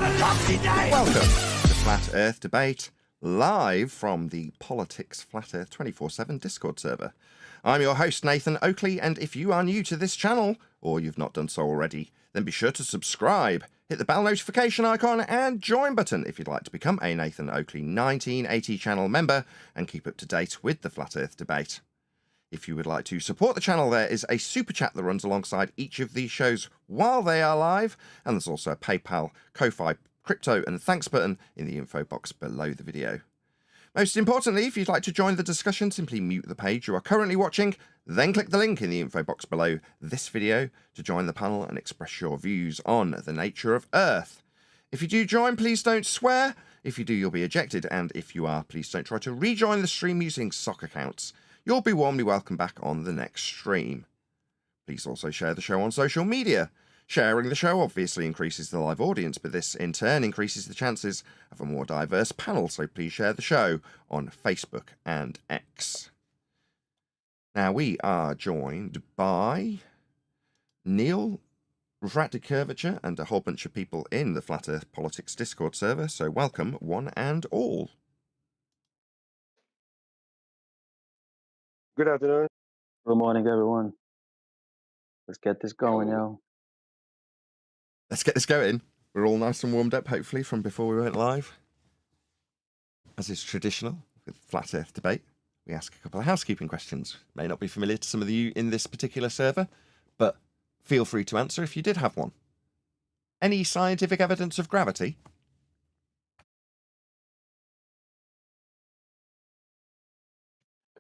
Welcome to Flat Earth Debate, live from the Politics Flat Earth 24/7 Discord server. I'm your host, Nathan Oakley, and if you are new to this channel, or you've not done so already, then be sure to subscribe, hit the bell notification icon, and join button if you'd like to become a Nathan Oakley 1980 channel member and keep up to date with the Flat Earth Debate. If you would like to support the channel, there is a super chat that runs alongside each of these shows while they are live, and there's also a PayPal, Ko-Fi, crypto and thanks button in the info box below the video. Most importantly, if you'd like to join the discussion, simply mute the page you are currently watching, then click the link in the info box below this video to join the panel and express your views on the nature of Earth. If you do join, please don't swear. If you do, you'll be ejected, and if you are, please don't try to rejoin the stream using sock accounts. You'll be warmly welcome back on the next stream. Please also share the show on social media. Sharing the show obviously increases the live audience, but this in turn increases the chances of a more diverse panel, so please share the show on Facebook and X. Now we are joined by Neil, Refracted Curvature, and a whole bunch of people in the Flat Earth Politics Discord server, so welcome one and all. Good afternoon. Good morning, everyone. Let's get this going, yo. Let's get this going. We're all nice and warmed up, hopefully, from before we went live. As is traditional with Flat Earth Debate, we ask a couple of housekeeping questions. May not be familiar to some of you in this particular server, but feel free to answer if you did have one. Any scientific evidence of gravity?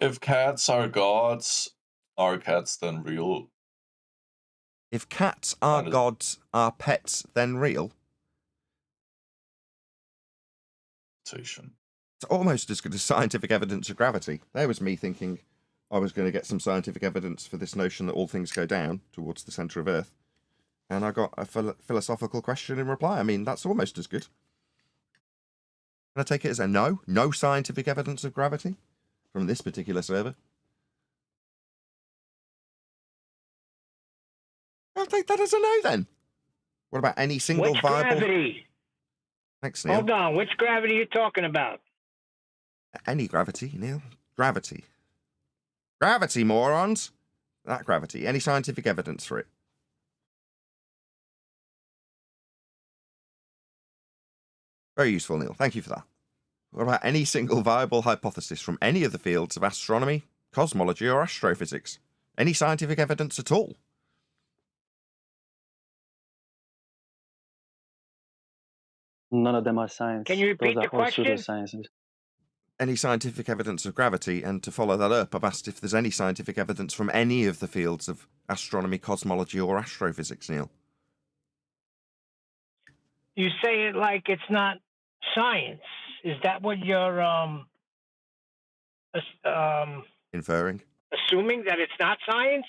If cats are gods, are cats then real? If cats are gods, are pets then real? It's almost as good as scientific evidence of gravity. There was me thinking I was going to get some scientific evidence for this notion that all things go down towards the centre of Earth. And I got a philosophical question in reply. I mean, that's almost as good. Can I take it as a no? No scientific evidence of gravity from this particular server? I'll take that as a no then. What about any single viable... Gravity? Thanks, Neil. Hold on, which gravity are you talking about? Any gravity, Neil. Gravity. Gravity, morons! That gravity. Any scientific evidence for it? Very useful, Neil. Thank you for that. What about any single viable hypothesis from any of the fields of astronomy, cosmology, or astrophysics? Any scientific evidence at all? None of them are science. Can you repeat Those the are all question? pseudosciences. Any scientific evidence of gravity, and to follow that up, I've asked if there's any scientific evidence from any of the fields of astronomy, cosmology, or astrophysics, Neil. You say it like it's not science. Is that what you're Inferring? assuming, that it's not science?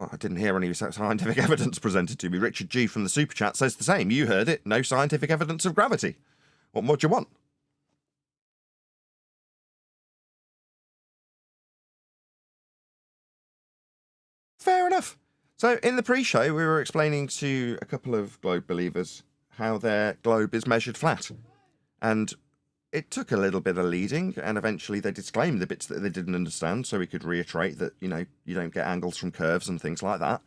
Well, I didn't hear any scientific evidence presented to me. Richard G from the Super Chat says the same. You heard it. No scientific evidence of gravity. What more do you want? Fair enough. So in the pre-show, we were explaining to a couple of globe believers how their globe is measured flat. And it took a little bit of leading, and eventually they disclaimed the bits that they didn't understand, so we could reiterate that, you know, you don't get angles from curves and things like that.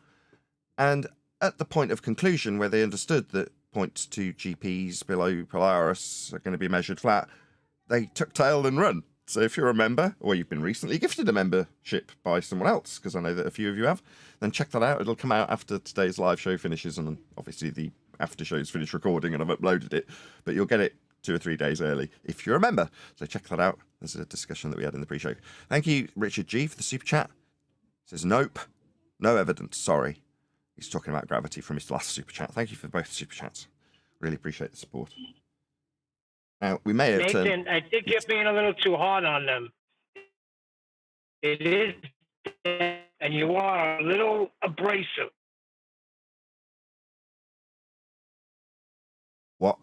And at the point of conclusion, where they understood that points to GPs below Polaris are going to be measured flat, they took tail and run. So if you're a member, or you've been recently gifted a membership by someone else, because I know that a few of you have, then check that out. It'll come out after today's live show finishes, and obviously the after show's finished recording and I've uploaded it, but you'll get it 2 or 3 days early if you're a member. So check that out. There's a discussion that we had in the pre-show. Thank you, Richard G, for the super chat. Says, nope, no evidence, sorry. He's talking about gravity from his last super chat. Thank you for both super chats. Really appreciate the support. Now, we may have Nathan, I think you're being a little too hard on them. It is, and you are a little abrasive. What?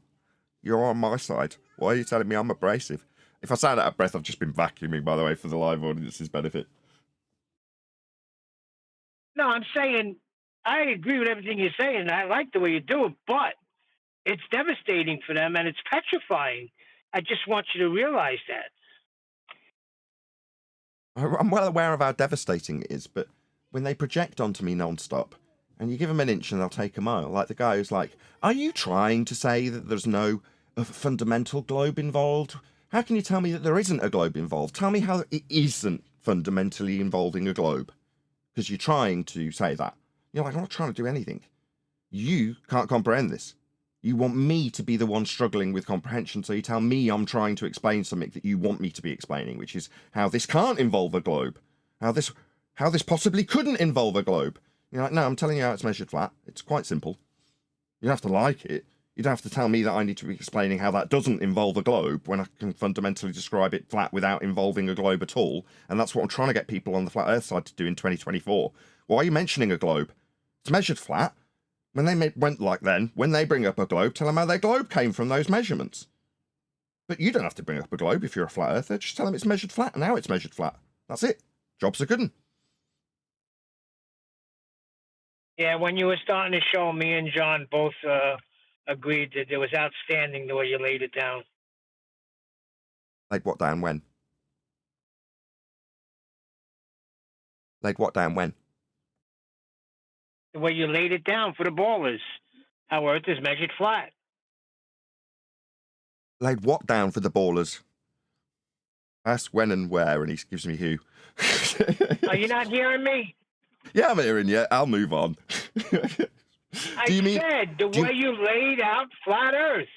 You're on my side. Why are you telling me I'm abrasive? If I sound out of breath, I've just been vacuuming, by the way, for the live audience's benefit. No, I'm saying I agree with everything you're saying. I like the way you do it, but It's devastating for them, and it's petrifying. I just want you to realize that. I'm well aware of how devastating it is, but when they project onto me non-stop, and you give them an inch and they'll take a mile, like the guy who's like, are you trying to say that there's no fundamental globe involved? How can you tell me that there isn't a globe involved? Tell me how it isn't fundamentally involving a globe. Because you're trying to say that. You're like, I'm not trying to do anything. You can't comprehend this. You want me to be the one struggling with comprehension, so you tell me I'm trying to explain something that you want me to be explaining, which is how this can't involve a globe. How this possibly couldn't involve a globe. You're like, no, I'm telling you how it's measured flat. It's quite simple. You don't have to like it. You don't have to tell me that I need to be explaining how that doesn't involve a globe when I can fundamentally describe it flat without involving a globe at all. And that's what I'm trying to get people on the flat earth side to do in 2024. Why are you mentioning a globe? It's measured flat. When they went like then, when they bring up a globe, tell them how their globe came from those measurements. But you don't have to bring up a globe if you're a flat earther. Just tell them it's measured flat and how it's measured flat. That's it. Job's a good one. Yeah, when you were starting to show, me and John both agreed that it was outstanding the way you laid it down. Laid what down when? Laid what down when? The way you laid it down for the ballers. How Earth is measured flat. Laid what down for the ballers? Ask when and where, and he gives me who. Are you not hearing me? Yeah, I'm hearing you. I'll move on. I said the way you laid out flat Earth.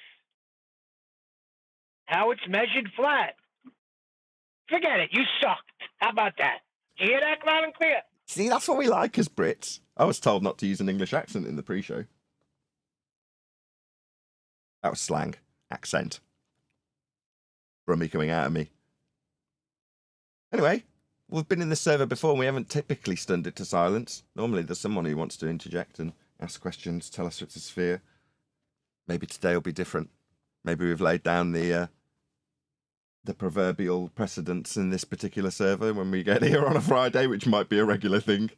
How it's measured flat. Forget it. You sucked. How about that? Did you hear that loud and clear? See, that's what we like as Brits. I was told not to use an English accent in the pre-show. That was slang. Accent. Brummy coming out of me. Anyway, we've been in this server before and we haven't typically stunned it to silence. Normally there's someone who wants to interject and ask questions, tell us it's a sphere. Maybe today will be different. Maybe we've laid down the proverbial precedents in this particular server when we get here on a Friday, which might be a regular thing.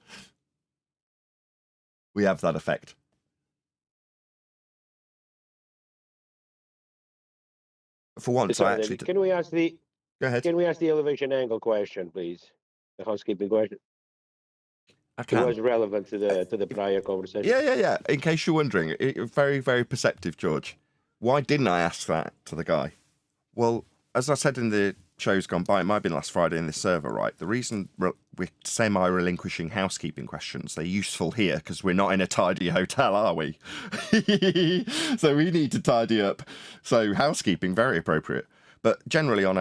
We have that effect. For once, I actually... Can we ask the... Go ahead. Can we ask the elevation angle question, please? The housekeeping question. I can. It was relevant to the prior conversation. Yeah. In case you're wondering, very, very perceptive, George. Why didn't I ask that to the guy? Well, as I said in the shows gone by, it might have been last Friday in this server, right? The reason we're semi-relinquishing housekeeping questions, they're useful here because we're not in a tidy hotel, are we? So we need to tidy up. So housekeeping, very appropriate. But generally on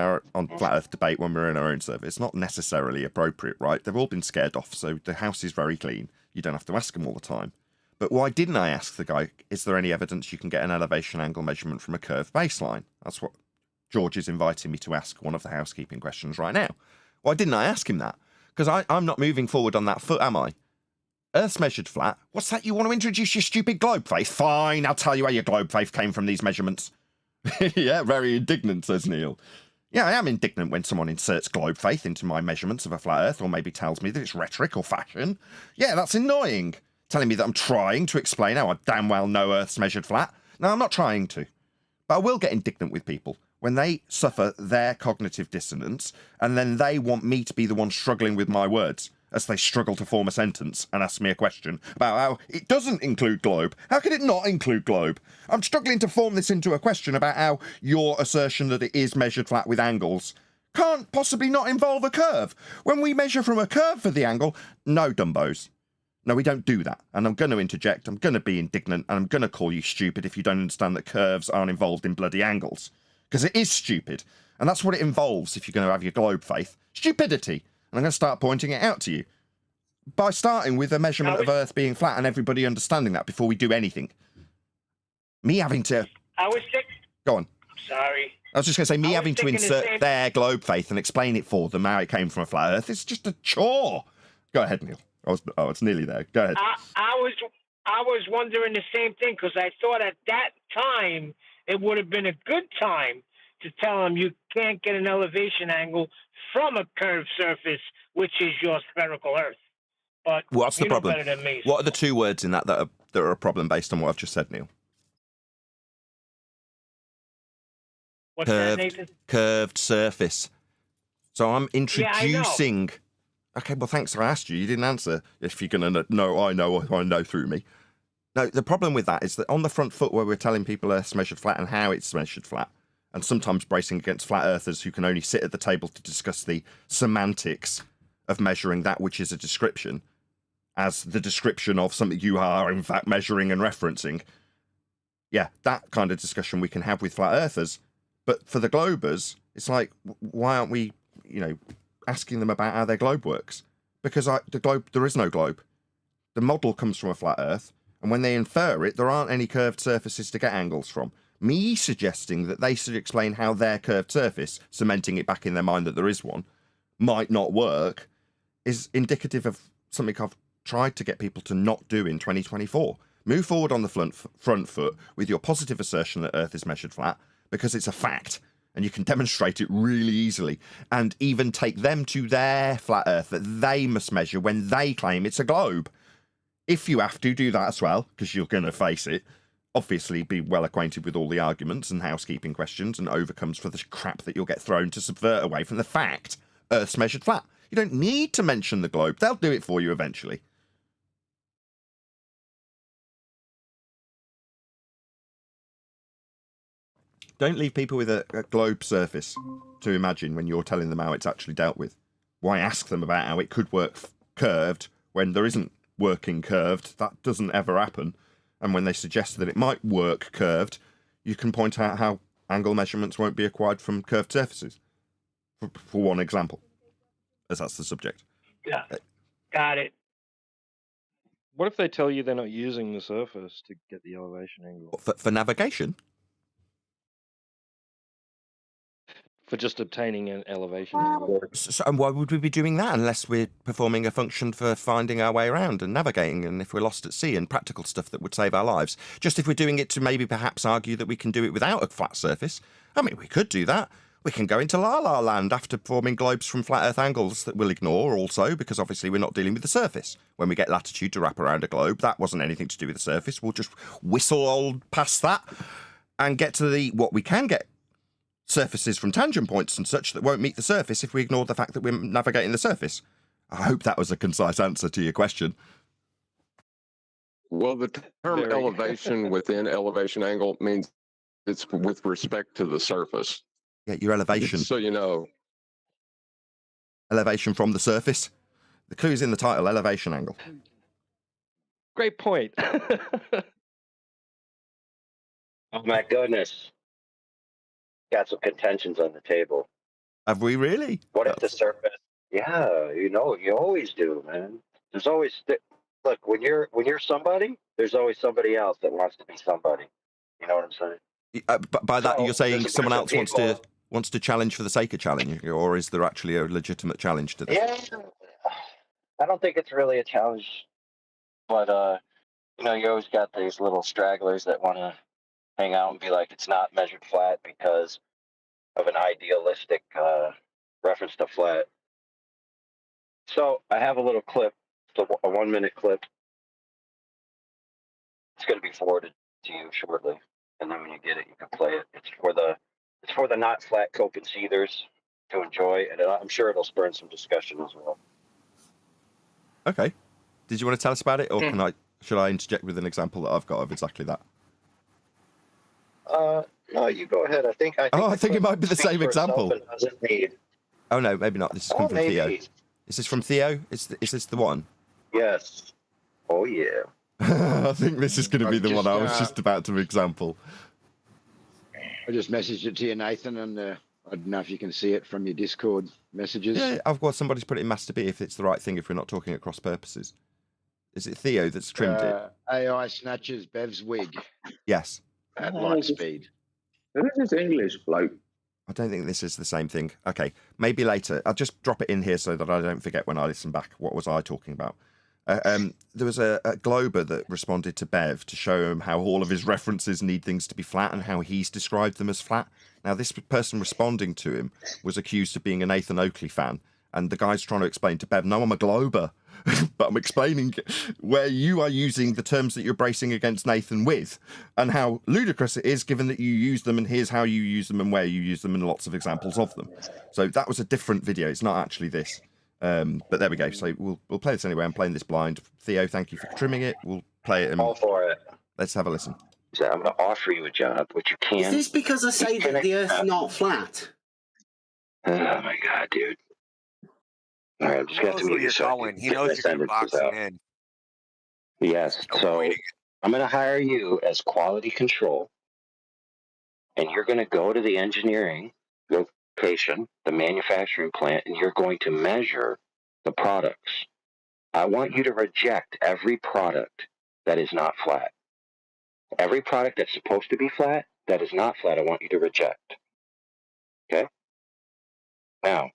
Flat Earth Debate, when we're in our own server, it's not necessarily appropriate, right? They've all been scared off, so the house is very clean. You don't have to ask them all the time. But why didn't I ask the guy, is there any evidence you can get an elevation angle measurement from a curved baseline? That's what George is inviting me to ask one of the housekeeping questions right now. Why didn't I ask him that? Because I'm not moving forward on that foot, am I? Earth's measured flat. What's that? You want to introduce your stupid globe faith? Fine, I'll tell you how your globe faith came from these measurements. Yeah, very indignant, says Neil. Yeah, I am indignant when someone inserts globe faith into my measurements of a flat Earth, or maybe tells me that it's rhetoric or fashion. Yeah, that's annoying. Telling me that I'm trying to explain how I damn well know Earth's measured flat. No, I'm not trying to. But I will get indignant with people when they suffer their cognitive dissonance, and then they want me to be the one struggling with my words as they struggle to form a sentence and ask me a question about how it doesn't include globe. How can it not include globe? I'm struggling to form this into a question about how your assertion that it is measured flat with angles can't possibly not involve a curve. When we measure from a curve for the angle, no, dumbos. No, we don't do that. And I'm going to interject, I'm going to be indignant, and I'm going to call you stupid if you don't understand that curves aren't involved in bloody angles. Because it is stupid. And that's what it involves if you're going to have your globe faith. Stupidity. And I'm going to start pointing it out to you. By starting with a measurement of Earth being flat and everybody understanding that before we do anything. Me having to... Go on. Sorry. I was just going to say, me having to insert their globe faith and explain it for them, how it came from a flat Earth, it's just a chore. Go ahead, Neil. It's nearly there. Go ahead. I was wondering the same thing, because I thought at that time it would have been a good time to tell them you can't get an elevation angle from a curved surface, which is your spherical Earth. But what's the problem? Better than me, what are the two words in that are a problem based on what I've just said, Neil? What's that, Nathan? Curved surface. So I'm Yeah, I know. introducing. Okay, well, thanks. I asked you. You didn't answer. If you're gonna know, I know through me. No, the problem with that is that on the front foot, where we're telling people Earth's measured flat and how it's measured flat, and sometimes bracing against flat earthers who can only sit at the table to discuss the semantics of measuring that which is a description as the description of something you are in fact measuring and referencing. Yeah, that kind of discussion we can have with flat earthers. But for the globers, it's like, why aren't we, asking them about how their globe works? Because there is no globe. The model comes from a flat earth, and when they infer it, there aren't any curved surfaces to get angles from. Me suggesting that they should explain how their curved surface, cementing it back in their mind that there is one, might not work, is indicative of something I've tried to get people to not do in 2024. Move forward on the front foot with your positive assertion that Earth is measured flat, because it's a fact, and you can demonstrate it really easily, and even take them to their flat Earth that they must measure when they claim it's a globe. If you have to, do that as well, because you're going to face it. Obviously, be well acquainted with all the arguments and housekeeping questions and overcomes for the crap that you'll get thrown to subvert away from the fact Earth's measured flat. You don't need to mention the globe. They'll do it for you eventually. Don't leave people with a globe surface to imagine when you're telling them how it's actually dealt with. Why ask them about how it could work curved when there isn't working curved? That doesn't ever happen. And when they suggest that it might work curved, you can point out how angle measurements won't be acquired from curved surfaces, for one example, as that's the subject. Yeah, got it. What if they tell you they're not using the surface to get the elevation angle? For navigation? For just obtaining an elevation angle. So, and why would we be doing that unless we're performing a function for finding our way around and navigating, and if we're lost at sea, and practical stuff that would save our lives? Just if we're doing it to maybe perhaps argue that we can do it without a flat surface. I mean, we could do that. We can go into La La Land after forming globes from flat Earth angles that we'll ignore also, because obviously we're not dealing with the surface. When we get latitude to wrap around a globe, that wasn't anything to do with the surface. We'll just whistle past that and get to what we can get. Surfaces from tangent points and such that won't meet the surface if we ignore the fact that we're navigating the surface. I hope that was a concise answer to your question. Well, the term elevation within elevation angle means it's with respect to the surface. Yeah, your elevation. So you know. Elevation from the surface. The clue's in the title, elevation angle. Great point. Oh my goodness. Got some contentions on the table. Have we really? What if the surface? Yeah, you always do, man. There's always look when you're somebody. There's always somebody else that wants to be somebody. You know what I'm saying? By that, So, you're saying there's a someone group else of wants to challenge for the sake of challenge, or is there actually a legitimate challenge to this? Yeah, I don't think it's really a challenge, but you always got these little stragglers that want to hang out and be like, it's not measured flat because of an idealistic reference to flat. So I have a little clip, a 1-minute clip. It's going to be forwarded to you shortly, and then when you get it, you can play it. It's for the not flat cope and seethers to enjoy, and I'm sure it'll spur some discussion as well. Okay. Did you want to tell us about it, or should I interject with an example that I've got of exactly that? No, you go ahead. I think it might be the same example. Oh no, maybe not. This is from Theo. Is this from Theo? Is this the one? Yes. Oh yeah. I think this is going to be the one I was just about to example. I just messaged it to you, Nathan, and I don't know if you can see it from your Discord messages. Yeah, I've got somebody's put it in Master B if it's the right thing, if we're not talking at cross purposes. Is it Theo that's trimmed it? AI snatches Bev's wig Yes. at light speed. This is English, bloke. I don't think this is the same thing. Okay, maybe later. I'll just drop it in here so that I don't forget when I listen back. What was I talking about? There was a Glober that responded to Bev to show him how all of his references need things to be flat and how he's described them as flat. Now, this person responding to him was accused of being a Nathan Oakley fan. And the guy's trying to explain to Bev, no, I'm a Glober. but I'm explaining where you are using the terms that you're bracing against Nathan with, and how ludicrous it is given that you use them, and here's how you use them and where you use them, and lots of examples of them. So that was a different video. It's not actually this. But there we go. So we'll play this anyway. I'm playing this blind. Theo, thank you for trimming it. We'll play it. All for it. Let's have a listen. So I'm going to offer you a job, which you can. Is this because I say that the Earth's not flat? Oh my god, dude! All right, I'm just going to where mute you you're so I going. can He get my knows that you're sentences boxing out. in. Yes. So Avoiding it. I'm going to hire you as quality control, and you're going to go to the engineering location, the manufacturing plant, and you're going to measure the products. I want you to reject every product that is not flat. Every product that's supposed to be flat, that is not flat, I want you to reject. Okay? Now,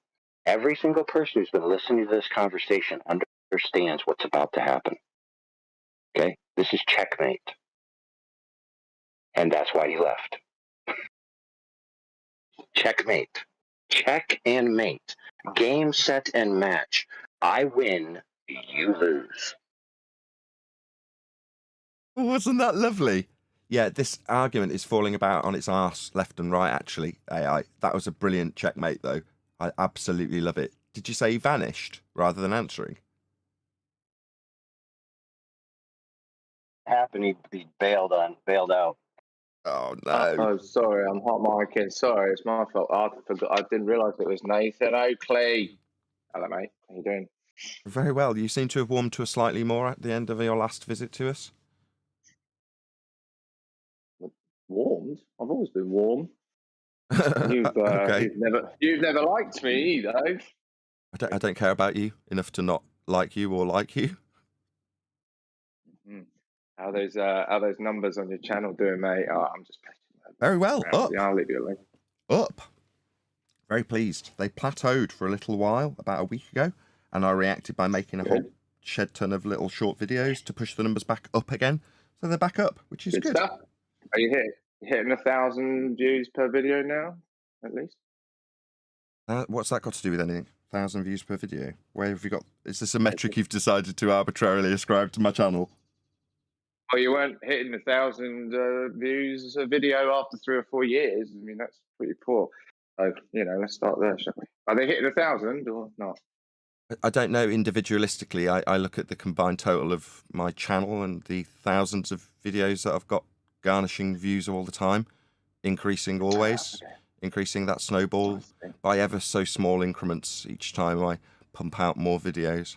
every single person who's been listening to this conversation understands what's about to happen. Okay? This is checkmate. And that's why he left. Checkmate. Check and mate. Game, set, and match. I win, you lose. Wasn't that lovely? Yeah, this argument is falling about on its arse left and right, actually, AI. That was a brilliant checkmate, though. I absolutely love it. Did you say he vanished rather than answering? Happened, he bailed out. Oh, no. Oh, sorry, I'm hot micing. Sorry, it's my fault. I forgot. I didn't realise it was Nathan Oakley. Hello, mate. How you doing? Very well. You seem to have warmed to us slightly more at the end of your last visit to us. Warmed? I've always been warm. Okay. You've never liked me either. I don't care about you enough to not like you or like you. How those numbers on your channel doing, mate? Oh, I'm just Very well. Up. Yeah, I'll leave you alone. Up. Very pleased. They plateaued for a little while, about a week ago, and I reacted by making a whole shed ton of little short videos to push the numbers back up again. So they're back up, which is good. Stuff. Are you hitting 1,000 views per video now, at least? What's that got to do with anything? 1,000 views per video? Where have you got? Is this a metric you've decided to arbitrarily ascribe to my channel? Oh, you weren't hitting 1,000 views a video after 3 or 4 years. I mean, that's pretty poor. So, let's start there, shall we? Are they hitting 1,000 or not? I don't know individualistically. I look at the combined total of my channel and the thousands of videos that I've got garnishing views all the time, increasing always, increasing that snowball by ever so small increments each time I pump out more videos.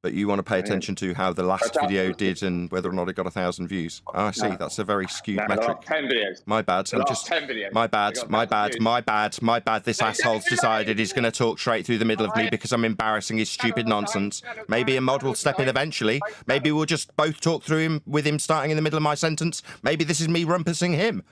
But you want to pay attention to how the last video did and whether or not it got 1,000 views. Oh, I see. That's a very skewed metric. 10 videos. My bad. I'm just. 10 videos. My bad. This asshole's decided he's going to talk straight through the middle of me because I'm embarrassing his stupid nonsense. Maybe a mod will step in eventually. Maybe we'll just both talk through him with him starting in the middle of my sentence. Maybe this is me rumpusing him.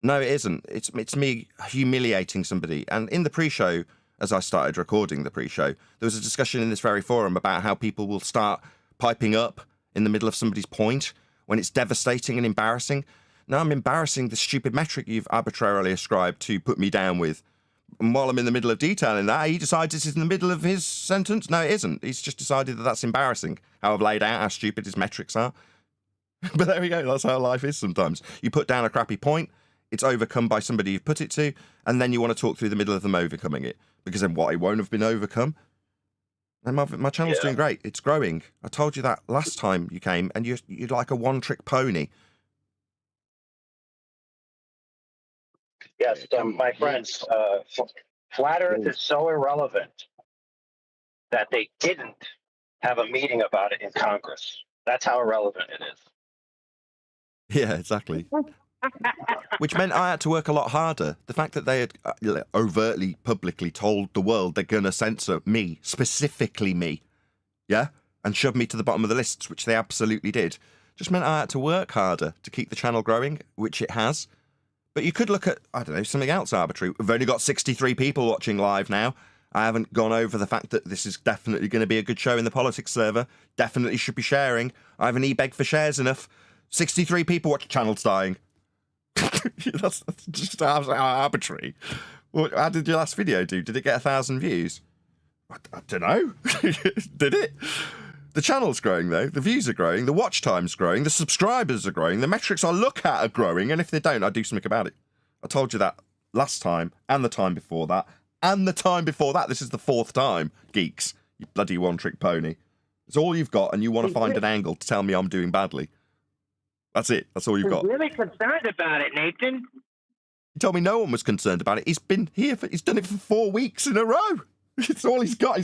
No, it isn't. It's me humiliating somebody. And in the pre-show, as I started recording the pre-show, there was a discussion in this very forum about how people will start piping up in the middle of somebody's point when it's devastating and embarrassing. Now I'm embarrassing the stupid metric you've arbitrarily ascribed to put me down with. And while I'm in the middle of detailing that, he decides it's in the middle of his sentence. No, it isn't. He's just decided that that's embarrassing, how I've laid out how stupid his metrics are. But there we go. That's how life is sometimes. You put down a crappy point, it's overcome by somebody you've put it to, and then you want to talk through the middle of them overcoming it. Because then what, it won't have been overcome? And my channel's doing great. It's growing. I told you that last time you came, and you're like a one-trick pony. Yes, my friends, Flat Earth is so irrelevant that they didn't have a meeting about it in Congress. That's how irrelevant it is. Yeah, exactly. Which meant I had to work a lot harder. The fact that they had overtly, publicly told the world they're going to censor me, specifically me, yeah, and shove me to the bottom of the lists, which they absolutely did, just meant I had to work harder to keep the channel growing, which it has. But you could look at, I don't know, something else arbitrary. We've only got 63 people watching live now. I haven't gone over the fact that this is definitely going to be a good show in the politics server. Definitely should be sharing. I haven't e-begged for shares enough. 63 people watch channels dying. That's just arbitrary. How did your last video do? Did it get 1,000 views? I don't know. Did it? The channel's growing, though. The views are growing. The watch time's growing. The subscribers are growing. The metrics I look at are growing. And if they don't, I do something about it. I told you that last time, and the time before that, and the time before that. This is the 4th time, geeks. You bloody one-trick pony. It's all you've got, and you want to find an angle to tell me I'm doing badly. That's it. That's all you've got. I'm really concerned about it, Nathan. He told me no one was concerned about it. He's been here he's done it for 4 weeks in a row. It's all he's got.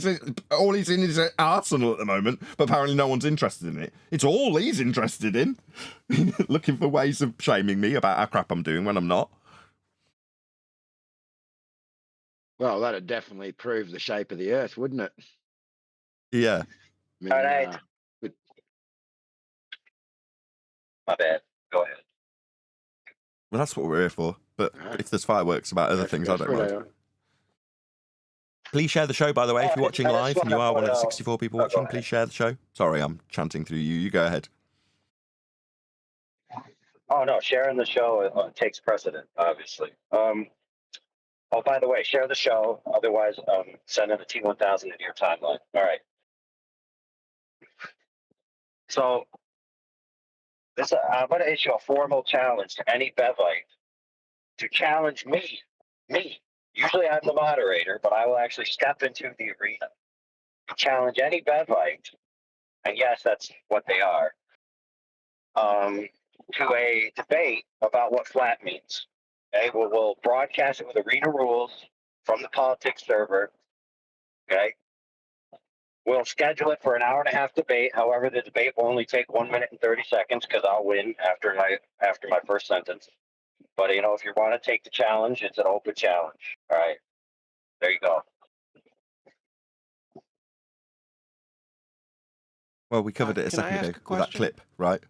All he's in his arsenal at the moment, but apparently no one's interested in it. It's all he's interested in. Looking for ways of shaming me about how crap I'm doing when I'm not. Well, that'd definitely prove the shape of the Earth, wouldn't it? Yeah. I mean, All right. My bad. Go ahead. Well, that's what we're here for. But if there's fireworks about other things, I don't mind. Please share the show, by the way, if you're watching live and you are one of the 64 people watching, please share the show. Sorry, I'm chanting through you. You go ahead. Oh, no, sharing the show takes precedent, obviously. Oh, by the way, share the show. Otherwise, send in a T1000 into your timeline. All right. So I'm going to issue a formal challenge to any Bevite to challenge me. Usually I'm the moderator, but I will actually step into the arena and challenge any Bevite, and yes, that's what they are, to a debate about what flat means. Okay, we'll broadcast it with arena rules from the politics server. Okay, we'll schedule it for an 1.5-hour debate. However, the debate will only take 1 minute and 30 seconds because I'll win after my first sentence. But if you want to take the challenge, it's an open challenge. All right, there you go. Well, we covered it a second ago with that clip, right?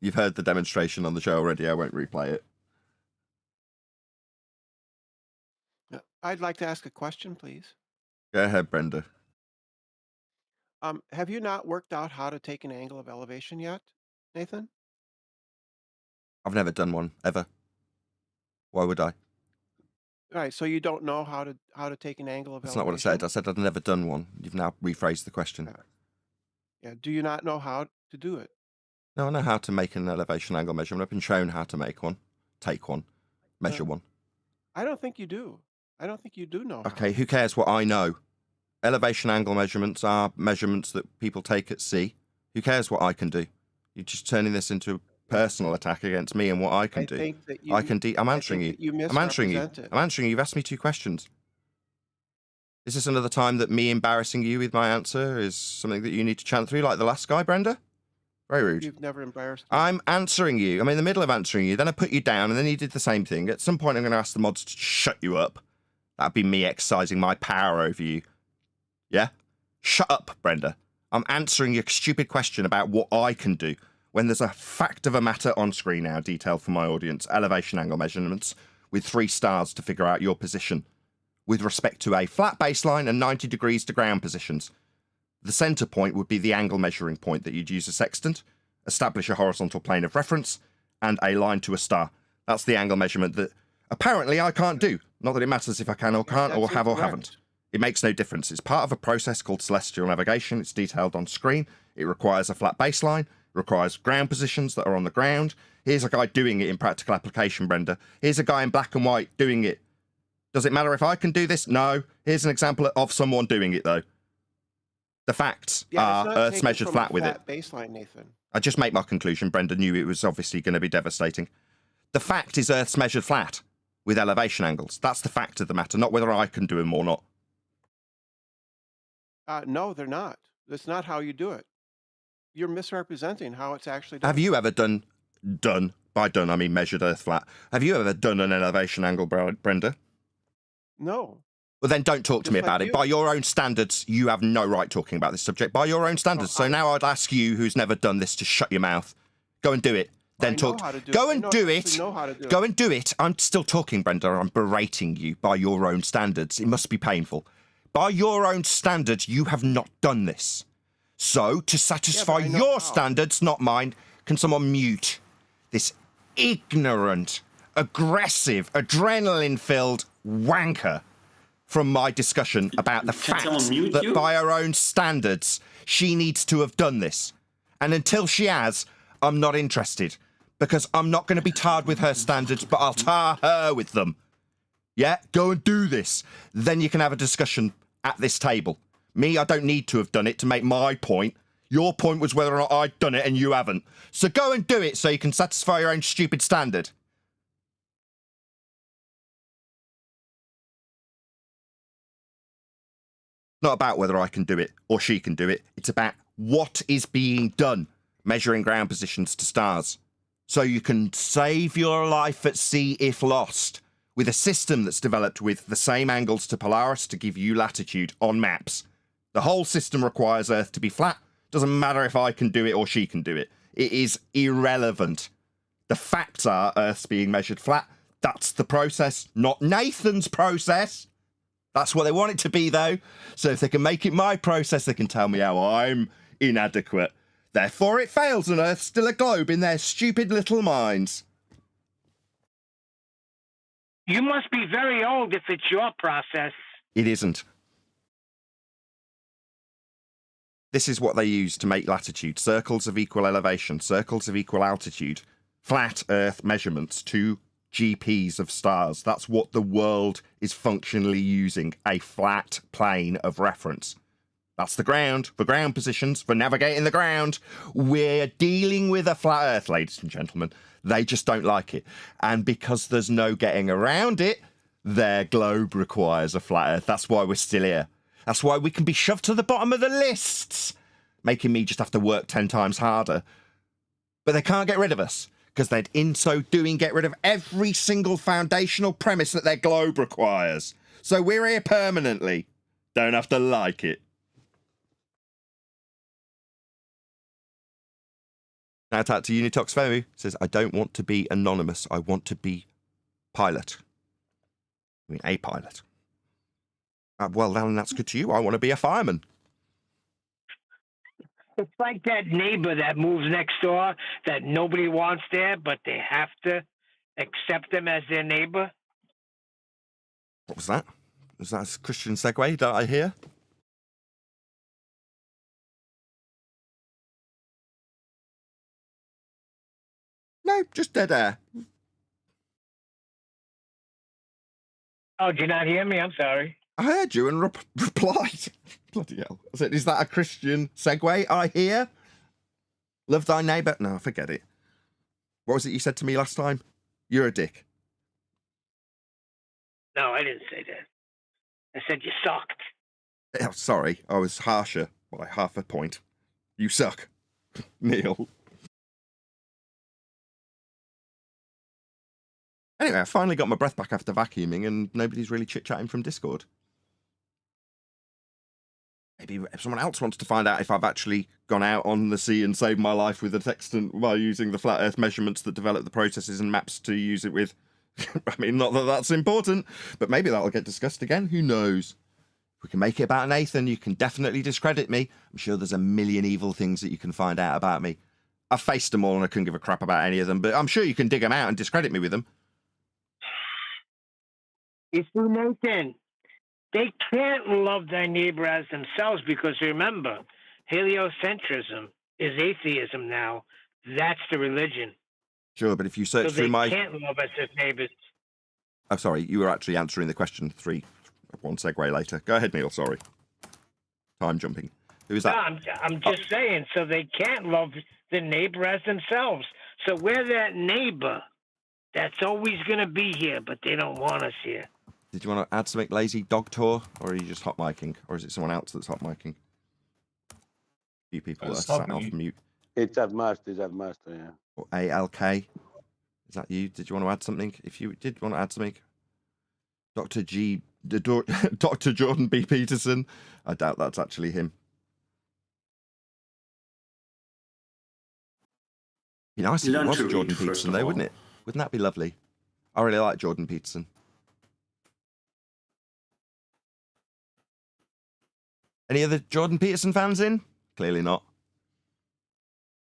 You've heard the demonstration on the show already. I won't replay it. I'd like to ask a question, please. Go ahead, Brenda. Have you not worked out how to take an angle of elevation yet, Nathan? I've never done one, ever. Why would I? All right, so you don't know how to take an angle of elevation? That's not what I said. I said I'd never done one. You've now rephrased the question. Yeah. Do you not know how to do it? No, I know how to make an elevation angle measurement. I've been shown how to make one, take one, measure one. I don't think you do. I don't think you do know. Okay, who cares what I know? Elevation angle measurements are measurements that people take at sea. Who cares what I can do? You're just turning this into a personal attack against me and what I can do. Think that I'm answering you. I'm answering you. misrepresent it. I'm answering you. You've asked me 2 questions. Is this another time that me embarrassing you with my answer is something that you need to chant through like the last guy, Brenda? Very rude. You've never embarrassed me. I'm answering you. I'm in the middle of answering you. Then I put you down, and then you did the same thing. At some point, I'm going to ask the mods to shut you up. That'd be me exercising my power over you. Yeah? Shut up, Brenda. I'm answering your stupid question about what I can do when there's a fact of a matter on screen now, detailed for my audience. Elevation angle measurements with 3 stars to figure out your position with respect to a flat baseline and 90 degrees to ground positions. The center point would be the angle measuring point that you'd use a sextant, establish a horizontal plane of reference, and a line to a star. That's the angle measurement that apparently I can't do. Not that it matters if I can or can't, or have or haven't. It makes no difference. It's part of a process called celestial navigation. It's detailed on screen. It requires a flat baseline, requires ground positions that are on the ground. Here's a guy doing it in practical application, Brenda. Here's a guy in black and white doing it. Does it matter if I can do this? No. Here's an example of someone doing it, though. The facts are Earth's measured flat with it. Baseline, Nathan. I just make my conclusion. Brenda knew it was obviously going to be devastating. The fact is Earth's measured flat with elevation angles. That's the fact of the matter, not whether I can do them or not. No, they're not. That's not how you do it. You're misrepresenting how it's actually done. Have you ever done, by done I mean measured Earth flat, have you ever done an elevation angle, Brenda? No. Well, then don't talk to me about it. By your own standards, you have no right talking about this subject. By your own standards. So now I'd ask you, who's never done this, to shut your mouth. Go and do it. Then talk. Go and do it. Go and do it. I'm still talking, Brenda. I'm berating you by your own standards. It must be painful. By your own standards, you have not done this. So, to satisfy your standards, not mine, can someone mute this ignorant, aggressive, adrenaline-filled wanker from my discussion about the Can fact someone mute that you? by her own standards, she needs to have done this. And until she has, I'm not interested, because I'm not going to be tarred with her standards, but I'll tar her with them. Yeah, go and do this. Then you can have a discussion at this table. Me, I don't need to have done it to make my point. Your point was whether or not I'd done it and you haven't. So go and do it so you can satisfy your own stupid standard. Not about whether I can do it or she can do it. It's about what is being done, measuring ground positions to stars. So you can save your life at sea if lost, with a system that's developed with the same angles to Polaris to give you latitude on maps. The whole system requires Earth to be flat. Doesn't matter if I can do it or she can do it. It is irrelevant. The facts are Earth's being measured flat. That's the process, not Nathan's process. That's what they want it to be, though. So if they can make it my process, they can tell me how I'm inadequate. Therefore, it fails and Earth's still a globe in their stupid little minds. You must be very old if it's your process. It isn't. This is what they use to make latitude. Circles of equal elevation, circles of equal altitude, flat Earth measurements, 2 GPs of stars. That's what the world is functionally using, a flat plane of reference. That's the ground, for ground positions, for navigating the ground. We're dealing with a flat Earth, ladies and gentlemen. They just don't like it. And because there's no getting around it, their globe requires a flat Earth. That's why we're still here. That's why we can be shoved to the bottom of the lists, making me just have to work 10 times harder. But they can't get rid of us, because they'd in so doing get rid of every single foundational premise that their globe requires. So we're here permanently. Don't have to like it. Now out to Unitox Femu, says, I don't want to be anonymous. I want to be pilot. I mean, a pilot. Well, then that's good to you. I want to be a fireman. It's like that neighbor that moves next door that nobody wants there, but they have to accept them as their neighbor. What was that? Was that a Christian segue that I hear? No, just dead air. Oh, did you not hear me? I'm sorry. I heard you and replied. Bloody hell. I said, is that a Christian segue I hear? Love thy neighbour? No, forget it. What was it you said to me last time? You're a dick. No, I didn't say that. I said you sucked. Oh, sorry, I was harsher by half a point. You suck, Neil. Anyway, I finally got my breath back after vacuuming and nobody's really chit-chatting from Discord. Maybe if someone else wants to find out if I've actually gone out on the sea and saved my life with a sextant while using the flat Earth measurements that develop the processes and maps to use it with. I mean, not that that's important, but maybe that'll get discussed again. Who knows? If we can make it about Nathan, you can definitely discredit me. I'm sure there's a million evil things that you can find out about me. I've faced them all and I couldn't give a crap about any of them, but I'm sure you can dig them out and discredit me with them. You see, Nathan, they can't love their neighbor as themselves because remember, heliocentrism is atheism now. That's the religion. Sure, but if you search So through they can't love us as neighbors. Oh, sorry, you were actually answering the question. One segue later. Go ahead, Neil, sorry. Time jumping. Who is that? No, I'm just saying, so they can't love the neighbor as themselves. So we're that neighbor that's always going to be here, but they don't want us here. Did you want to add something, Lazy Dog Tour? Or are you just hot micing? Or is it someone else that's hot micing? A few people that are sat off mute. It's at master, yeah. Or ALK. Is that you? Did you want to add something? If you did want to add something. Dr. Jordan B. Peterson. I doubt that's actually him. Be nice if it was Jordan Peterson, though, wouldn't it? Wouldn't that be lovely? I really like Jordan Peterson. Any other Jordan Peterson fans in? Clearly not.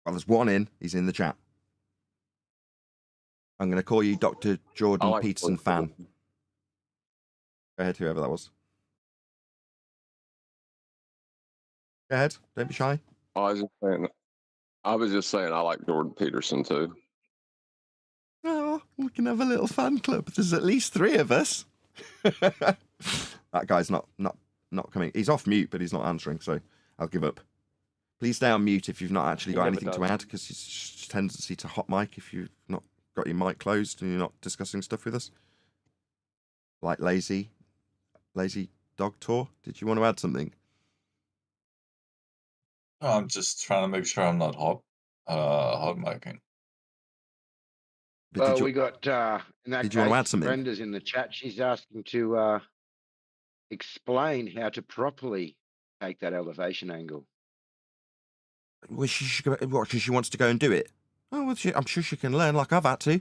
Well, there's one in. He's in the chat. I'm going to call you Dr. Jordan Peterson fan. Go ahead, whoever that was. Go ahead. Don't be shy. I was just saying I like Jordan Peterson too. Oh, we can have a little fan club. There's at least 3 of us. That guy's not coming. He's off mute, but he's not answering, so I'll give up. Please stay on mute if you've not actually got anything to add, because it's a tendency to hot mic if you've not got your mic closed and you're not discussing stuff with us. Like lazy dog tour. Did you want to add something? I'm just trying to make sure I'm not hot micing. But We got in that did you want to add something? Brenda's in the chat. She's asking to explain how to properly take that elevation angle. Well, she should go, what, she wants to go and do it. Oh, well, I'm sure she can learn like I've had to.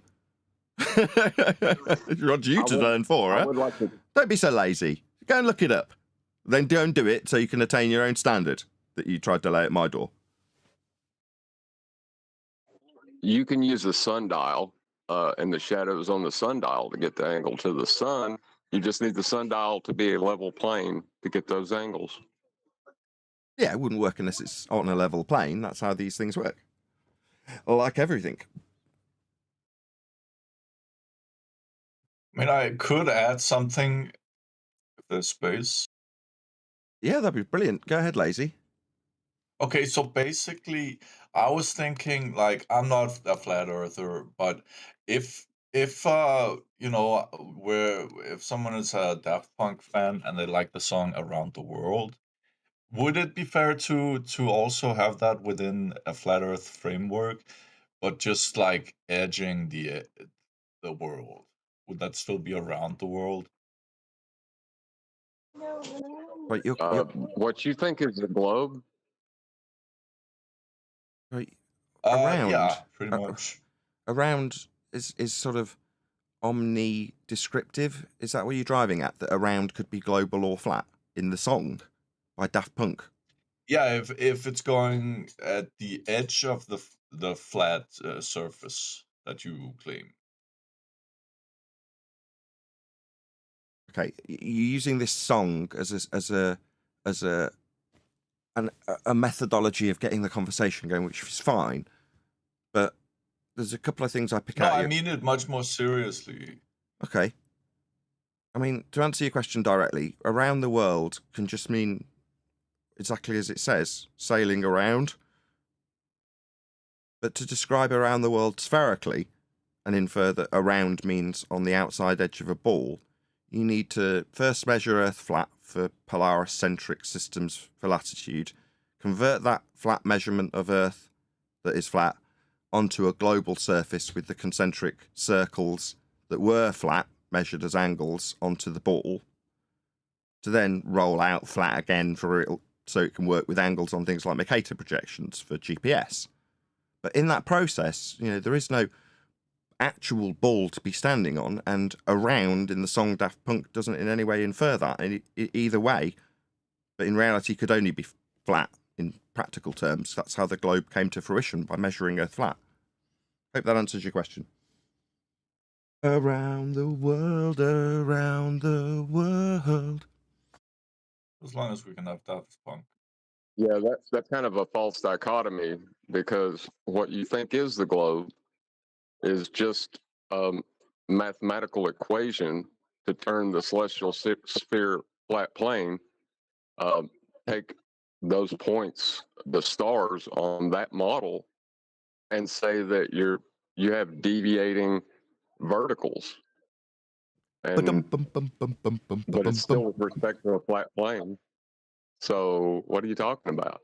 It's on you to learn for her. Like Don't be so lazy. Go and look it up. Then go and do it so you can attain your own standard that you tried to lay at my door. You can use the sundial and the shadows on the sundial to get the angle to the sun. You just need the sundial to be a level plane to get those angles. Yeah, it wouldn't work unless it's on a level plane. That's how these things work. Like everything. I mean, I could add something if there's space. Yeah, that'd be brilliant. Go ahead, Lazy. Okay, so basically, I was thinking, like, I'm not a flat earther, but if you know, if someone is a Daft Punk fan and they like the song Around the World, would it be fair to also have that within a flat earth framework, but just like edging the world? Would that still be around the world? Right, What you think is the globe? right, Yeah, pretty much. Around is sort of omni-descriptive. Is that what you're driving at? That around could be global or flat in the song by Daft Punk? Yeah, if it's going at the edge of the flat surface that you claim. Okay, you're using this song as a methodology of getting the conversation going, which is fine. But there's a couple of things I pick out. No, I mean it much more seriously. Okay. I mean, to answer your question directly, around the world can just mean exactly as it says, sailing around. But to describe around the world spherically and infer that around means on the outside edge of a ball, you need to first measure Earth flat for polaris-centric systems for latitude, convert that flat measurement of Earth that is flat onto a global surface with the concentric circles that were flat, measured as angles, onto the ball, to then roll out flat again so it can work with angles on things like Mercator projections for GPS. But in that process, there is no actual ball to be standing on, and around in the song Daft Punk doesn't in any way infer that either way, but in reality could only be flat in practical terms. That's how the globe came to fruition, by measuring Earth flat. Hope that answers your question. Around the world, around the world. As long as we can have Daft Punk. Yeah, that's kind of a false dichotomy, because what you think is the globe is just a mathematical equation to turn the celestial sphere flat plane. Take those points, the stars on that model, and say that you have deviating verticals. But it's still with respect to a flat plane. So what are you talking about?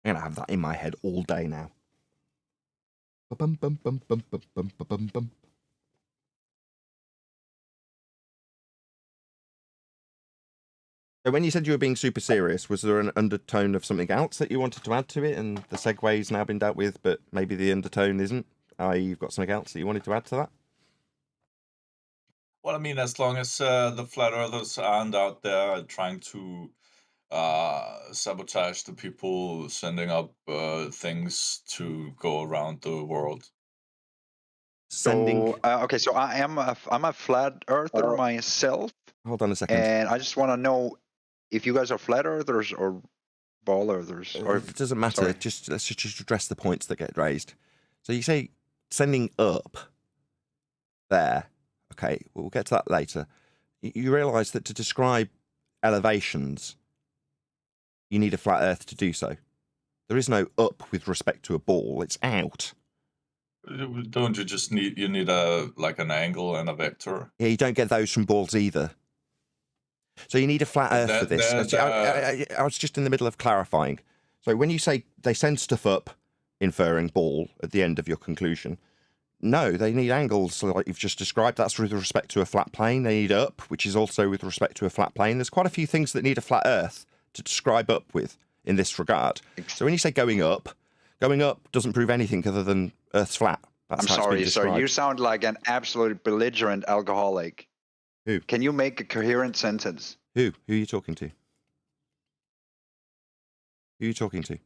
I'm going to have that in my head all day now. So when you said you were being super serious, was there an undertone of something else that you wanted to add to it, and the segue's now been dealt with, but maybe the undertone isn't? I.e., you've got something else that you wanted to add to that? Well, I mean, as long as the flat earthers aren't out there trying to sabotage the people sending up things to go around the world. Sending. So okay, so I'm a flat earther myself, Hold on a second. and I just want to know if you guys are flat earthers or ball earthers, or It doesn't matter. sorry. Let's just address the points that get raised. So you say sending up there. Okay, we'll get to that later. You realise that to describe elevations, you need a flat Earth to do so. There is no up with respect to a ball. It's out. Don't you just need an angle and a vector? Yeah, you don't get those from balls either. So you need a flat Earth for this. I was just in the middle of clarifying. So when you say they send stuff up, inferring ball at the end of your conclusion, no, they need angles like you've just described. That's with respect to a flat plane. They need up, which is also with respect to a flat plane. There's quite a few things that need a flat Earth to describe up with in this regard. So when you say going up doesn't prove anything other than Earth's flat. That's I'm how it's been sorry, sir. described. You sound like an absolute belligerent alcoholic. Who? Can you make a coherent sentence? Who are you talking to? Who are you talking to?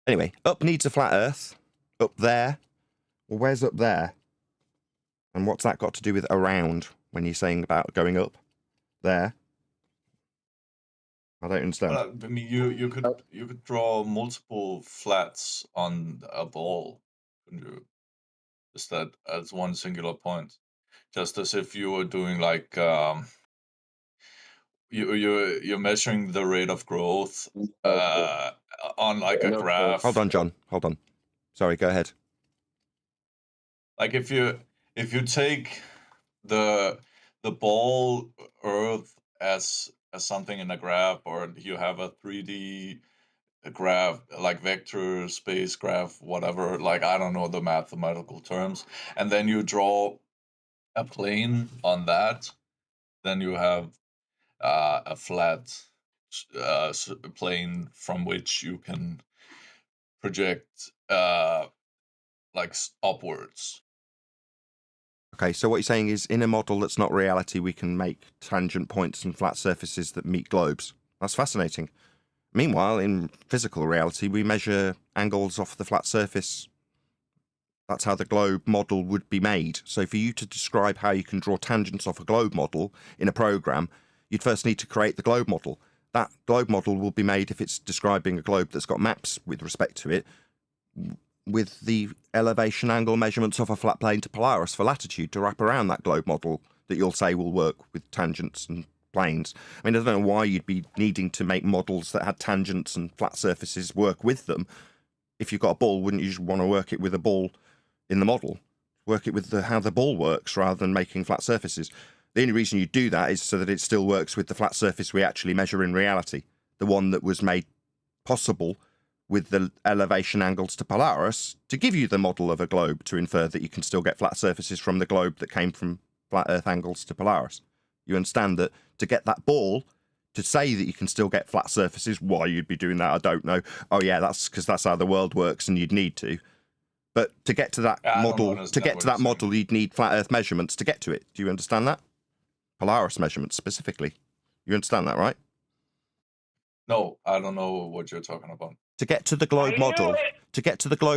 Anyway, up needs a flat Earth. Up there. Well, where's up there? And what's that got to do with around when you're saying about going up there? I don't understand. Well, I mean, you could draw multiple flats on a ball, couldn't you? Just that as one singular point, just as if you were doing like you're measuring the rate of growth on like a graph. Hold on, John. Hold on. Sorry, go ahead. Like if you take the ball Earth as something in a graph, or you have a 3D graph, like vector space graph, whatever, like I don't know the mathematical terms, and then you draw a plane on that, then you have a flat plane from which you can project upwards. Okay, so what you're saying is in a model that's not reality, we can make tangent points and flat surfaces that meet globes. That's fascinating. Meanwhile, in physical reality, we measure angles off the flat surface. That's how the globe model would be made. So for you to describe how you can draw tangents off a globe model in a program, you'd first need to create the globe model. That globe model will be made if it's describing a globe that's got maps with respect to it, with the elevation angle measurements of a flat plane to Polaris for latitude to wrap around that globe model that you'll say will work with tangents and planes. I mean, I don't know why you'd be needing to make models that had tangents and flat surfaces work with them. If you've got a ball, wouldn't you just want to work it with a ball in the model? Work it with how the ball works rather than making flat surfaces. The only reason you do that is so that it still works with the flat surface we actually measure in reality, the one that was made possible with the elevation angles to Polaris to give you the model of a globe to infer that you can still get flat surfaces from the globe that came from flat Earth angles to Polaris. You understand that to get that ball, to say that you can still get flat surfaces, why you'd be doing that, I don't know. Oh yeah, that's because that's how the world works and you'd need to. But to get to that model, you'd need flat Earth measurements to get to it. Do you understand that? Polaris measurements specifically. You understand that, right? No, I don't know what you're talking about. To get to the globe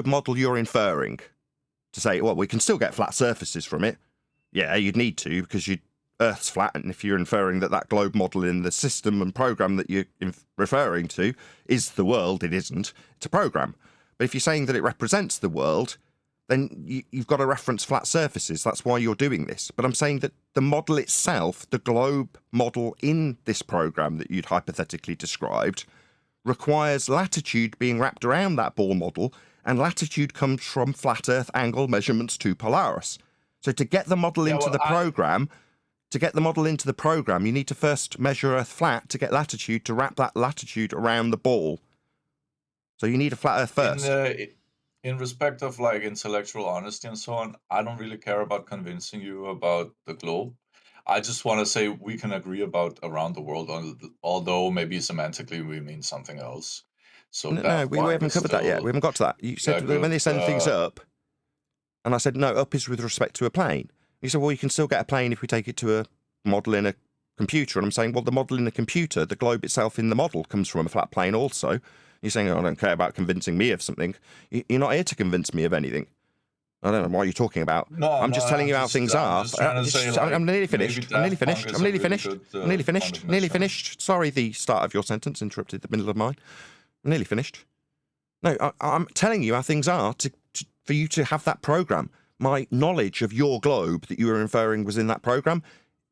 model, you're inferring to say, well, we can still get flat surfaces from it. Yeah, you'd need to because Earth's flat, and if you're inferring that globe model in the system and program that you're referring to is the world, it isn't. It's a program. But if you're saying that it represents the world, then you've got to reference flat surfaces. That's why you're doing this. But I'm saying that the model itself, the globe model in this program that you'd hypothetically described, requires latitude being wrapped around that ball model, and latitude comes from flat Earth angle measurements to Polaris. So to get the model into the program, you need to first measure Earth flat to get latitude to wrap that latitude around the ball. So you need a flat Earth first. In respect of like intellectual honesty and so on, I don't really care about convincing you about the globe. I just want to say we can agree about around the world, although maybe semantically we mean something else. So no, we haven't covered that yet. We haven't got to that. You said when they send things up, and I said, no, up is with respect to a plane. You said, well, you can still get a plane if we take it to a model in a computer. And I'm saying, well, the model in a computer, the globe itself in the model comes from a flat plane also. You're saying, oh, I don't care about convincing me of something. You're not here to convince me of anything. I don't know what you're talking about. No, I'm just telling you how things are. I'm just trying to say, like, I'm nearly maybe finished. I'm nearly Daft Punk finished. is I'm a nearly really finished. good, I'm nearly kind finished. of Nearly mission. finished. Sorry, the start of your sentence interrupted the middle of mine. I'm nearly finished. No, I'm telling you how things are for you to have that program. My knowledge of your globe that you were inferring was in that program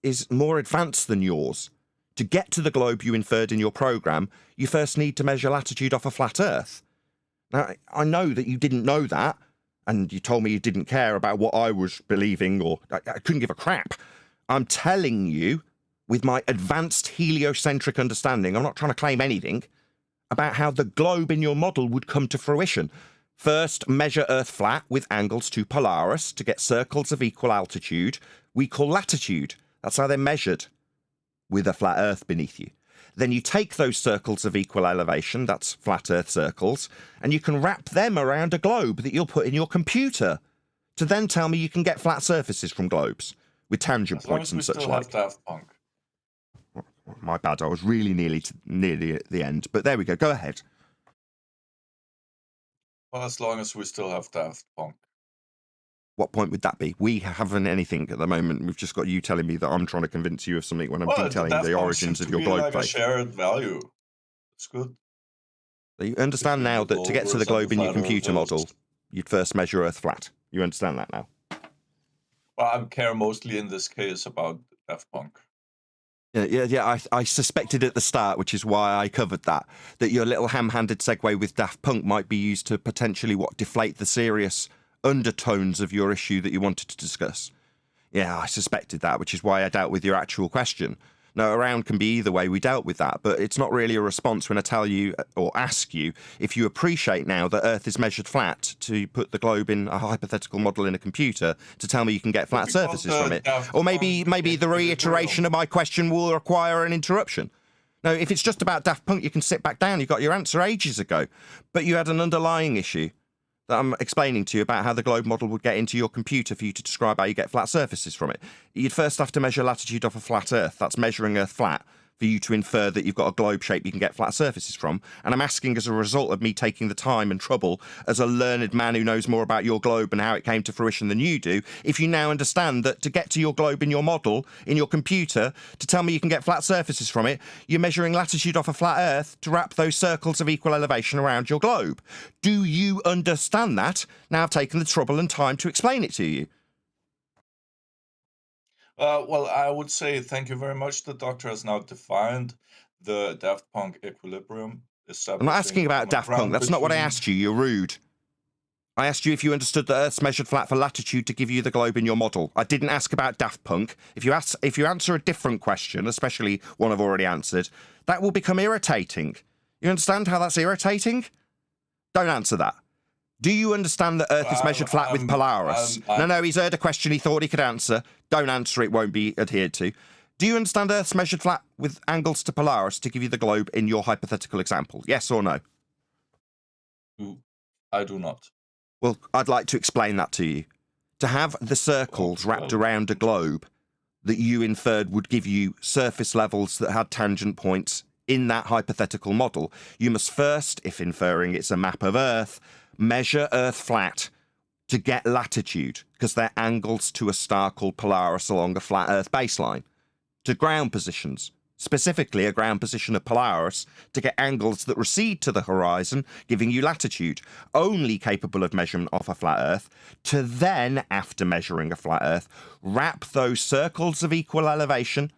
is more advanced than yours. To get to the globe you inferred in your program, you first need to measure latitude off a flat Earth. Now, I know that you didn't know that, and you told me you didn't care about what I was believing, or I couldn't give a crap. I'm telling you, with my advanced heliocentric understanding, I'm not trying to claim anything, about how the globe in your model would come to fruition. First, measure Earth flat with angles to Polaris to get circles of equal altitude we call latitude. That's how they're measured, with a flat Earth beneath you. Then you take those circles of equal elevation, that's flat Earth circles, and you can wrap them around a globe that you'll put in your computer to then tell me you can get flat surfaces from globes with tangent points and such Still like. have Daft Punk. My bad, I was really nearly at the end, but there we go. Go ahead. Well, as long as we still have Daft Punk. What point would that be? We haven't anything at the moment. We've just got you telling me that I'm trying to convince you of something when I'm detailing Daft the Punk origins seems of to your be globe like a faith. shared value. It's good. So you understand now that to get to the globe in your computer model, you'd first measure Earth flat. You understand that now? Well, I care mostly in this case about Daft Punk. Yeah. I suspected at the start, which is why I covered that your little ham-handed segue with Daft Punk might be used to potentially deflate the serious undertones of your issue that you wanted to discuss. Yeah, I suspected that, which is why I dealt with your actual question. Now, around can be either way. We dealt with that, but it's not really a response when I tell you or ask you if you appreciate now that Earth is measured flat to put the globe in a hypothetical model in a computer to tell me you can get flat surfaces from it. Or maybe the reiteration of my question will require an interruption. Now, if it's just about Daft Punk, you can sit back down. You got your answer ages ago, but you had an underlying issue that I'm explaining to you about how the globe model would get into your computer for you to describe how you get flat surfaces from it. You'd first have to measure latitude off a flat Earth. That's measuring Earth flat for you to infer that you've got a globe shape you can get flat surfaces from. And I'm asking as a result of me taking the time and trouble as a learned man who knows more about your globe and how it came to fruition than you do, if you now understand that to get to your globe in your model, in your computer, to tell me you can get flat surfaces from it, you're measuring latitude off a flat Earth to wrap those circles of equal elevation around your globe. Do you understand that? Now I've taken the trouble and time to explain it to you. Well, I would say thank you very much. The doctor has now defined the Daft Punk equilibrium. I'm not asking about Daft Punk. That's not what I asked you. You're rude. I asked you if you understood that Earth's measured flat for latitude to give you the globe in your model. I didn't ask about Daft Punk. If you answer a different question, especially one I've already answered, that will become irritating. You understand how that's irritating? Don't answer that. Do you understand that Earth is measured flat with Polaris? No, he's heard a question he thought he could answer. Don't answer it, won't be adhered to. Do you understand Earth's measured flat with angles to Polaris to give you the globe in your hypothetical example? Yes or no? I do not. Well, I'd like to explain that to you. To have the circles wrapped around a globe that you inferred would give you surface levels that had tangent points in that hypothetical model, you must first, if inferring it's a map of Earth, measure Earth flat to get latitude, because they're angles to a star called Polaris along a flat Earth baseline, to ground positions, specifically a ground position of Polaris, to get angles that recede to the horizon, giving you latitude, only capable of measurement off a flat Earth, to then, after measuring a flat Earth, wrap those circles of equal elevation,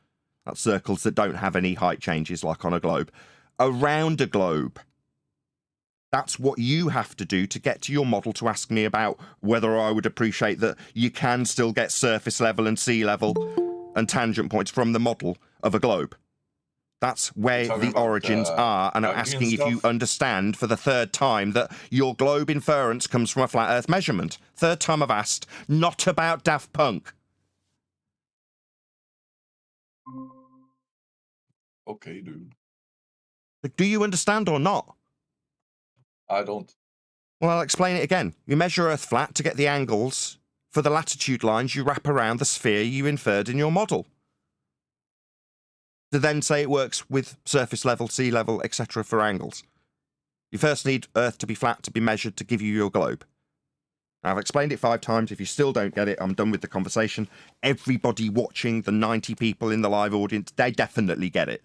that's circles that don't have any height changes like on a globe, around a globe. That's what you have to do to get to your model to ask me about whether I would appreciate that you can still get surface level and sea level and tangent points from the model of a globe. That's where the origins are, and I'm asking if you understand for the third time that your globe inference comes from a flat Earth measurement. Third time I've asked, not about Daft Punk. Okay, dude. Do you understand or not? I don't. Well, I'll explain it again. You measure Earth flat to get the angles for the latitude lines you wrap around the sphere you inferred in your model. To then say it works with surface level, sea level, etc. for angles. You first need Earth to be flat to be measured to give you your globe. Now, I've explained it 5 times. If you still don't get it, I'm done with the conversation. Everybody watching, the 90 people in the live audience, they definitely get it.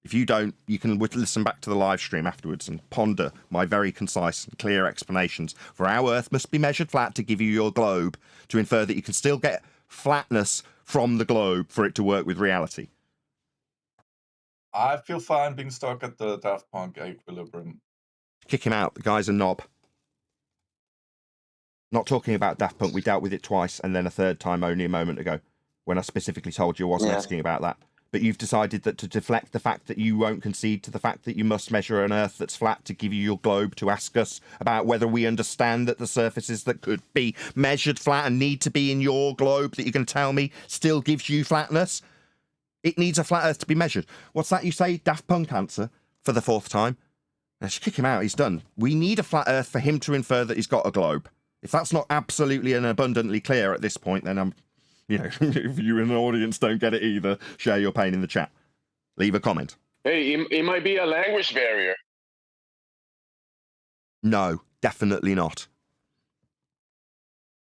If you don't, you can listen back to the live stream afterwards and ponder my very concise and clear explanations for how Earth must be measured flat to give you your globe, to infer that you can still get flatness from the globe for it to work with reality. I feel fine being stuck at the Daft Punk equilibrium. Kick him out. The guy's a knob. Not talking about Daft Punk. We dealt with it twice and then a third time only a moment ago when I specifically told you I wasn't asking about that. But you've decided that to deflect the fact that you won't concede to the fact that you must measure an Earth that's flat to give you your globe, to ask us about whether we understand that the surfaces that could be measured flat and need to be in your globe that you're going to tell me still gives you flatness. It needs a flat Earth to be measured. What's that you say? Daft Punk answer for the 4th time. Let's kick him out. He's done. We need a flat Earth for him to infer that he's got a globe. If that's not absolutely and abundantly clear at this point, then I'm, if you in the audience don't get it either, share your pain in the chat. Leave a comment. Hey, it might be a language barrier. No, definitely not.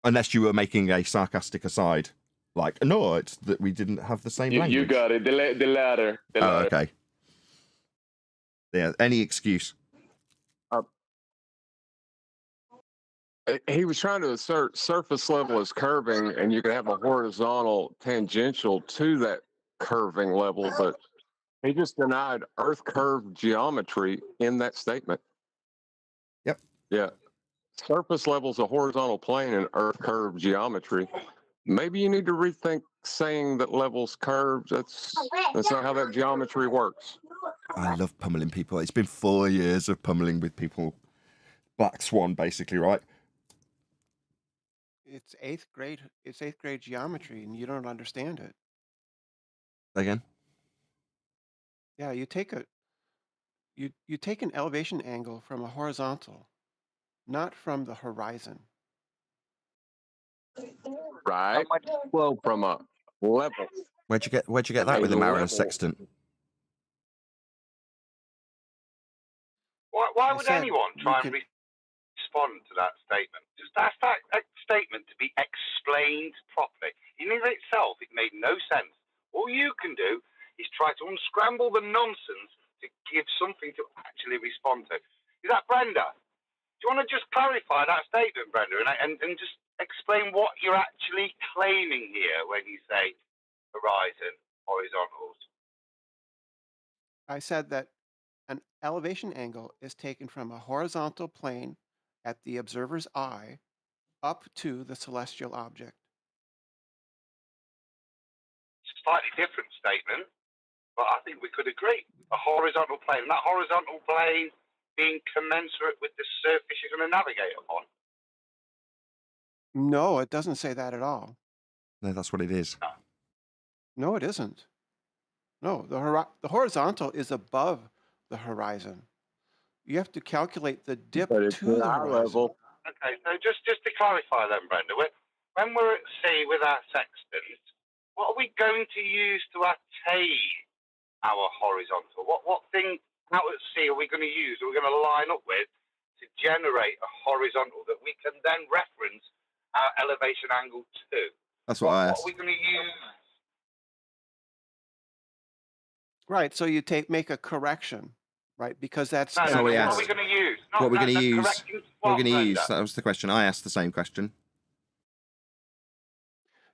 Unless you were making a sarcastic aside. Like, no, it's that we didn't have the same language. You got it. The latter. The latter. Okay. Yeah, any excuse. He was trying to assert surface level is curving, and you can have a horizontal tangential to that curving level, but he just denied Earth curve geometry in that statement. Yep. Yeah. Surface level is a horizontal plane in Earth curve geometry. Maybe you need to rethink saying that levels curved. That's not how that geometry works. I love pummeling people. It's been 4 years of pummeling with people. Black Swan, basically, right? It's 8th grade. It's 8th grade geometry, and you don't understand it. Again? Yeah, you take an elevation angle from a horizontal, not from the horizon. Right. Well, from a level. Where'd you get that with the Marin sextant? Why would anyone try and respond to that statement? Just ask that statement to be explained properly. In and of itself, it made no sense. All you can do is try to unscramble the nonsense to give something to actually respond to. Is that Brenda? Do you want to just clarify that statement, Brenda, and just explain what you're actually claiming here when you say horizon, horizontals? I said that an elevation angle is taken from a horizontal plane at the observer's eye up to the celestial object. Slightly different statement, but I think we could agree. A horizontal plane, and that horizontal plane being commensurate with the surface you're going to navigate upon. No, it doesn't say that at all. No, that's what it is. No, it isn't. No, the horizontal is above the horizon. You have to calculate the dip to the horizon. Level. Okay, so just to clarify then, Brenda, when we're at sea with our sextant, what are we going to use to attain our horizontal? What thing out at sea are we going to use? Are we going to line up with to generate a horizontal that we can then reference our elevation angle to? That's what I asked. What are we going to use? Right, so you make a correction, right? Because that's No, what we what asked. are we going to use? What we're going to use? Correcting What we're going to Brenda? use? That was the question. I asked the same question.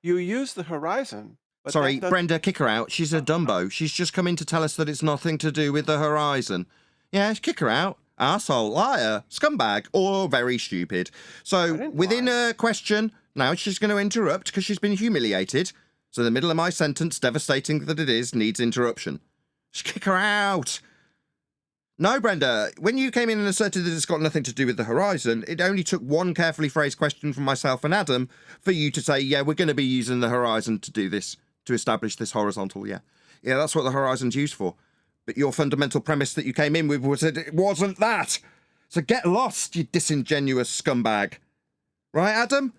you use the horizon. But Sorry, that doesn't- Brenda, kick her out. She's a Dumbo. She's just come in to tell us that it's nothing to do with the horizon. Yeah, kick her out. Arsehole, liar, scumbag, or very stupid. So within a question, now she's going to interrupt because she's been humiliated. So the middle of my sentence, devastating that it is, needs interruption. Just kick her out. No, Brenda, when you came in and asserted that it's got nothing to do with the horizon, it only took one carefully phrased question from myself and Adam for you to say, yeah, we're going to be using the horizon to do this, to establish this horizontal, yeah. Yeah, that's what the horizon's used for. But your fundamental premise that you came in with was that it wasn't that. So get lost, you disingenuous scumbag. Right, Adam?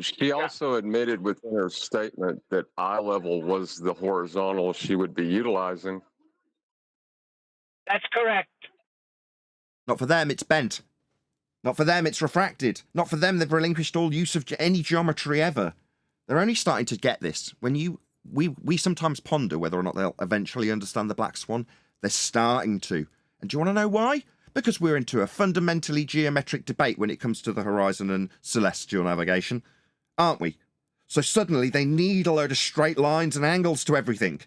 She also admitted within her statement that eye level was the horizontal she would be utilizing. That's correct. Not for them, it's bent. Not for them, it's refracted. Not for them, they've relinquished all use of any geometry ever. They're only starting to get this. When we sometimes ponder whether or not they'll eventually understand the black swan. They're starting to. And do you want to know why? Because we're into a fundamentally geometric debate when it comes to the horizon and celestial navigation, aren't we? So suddenly they need a load of straight lines and angles to everything.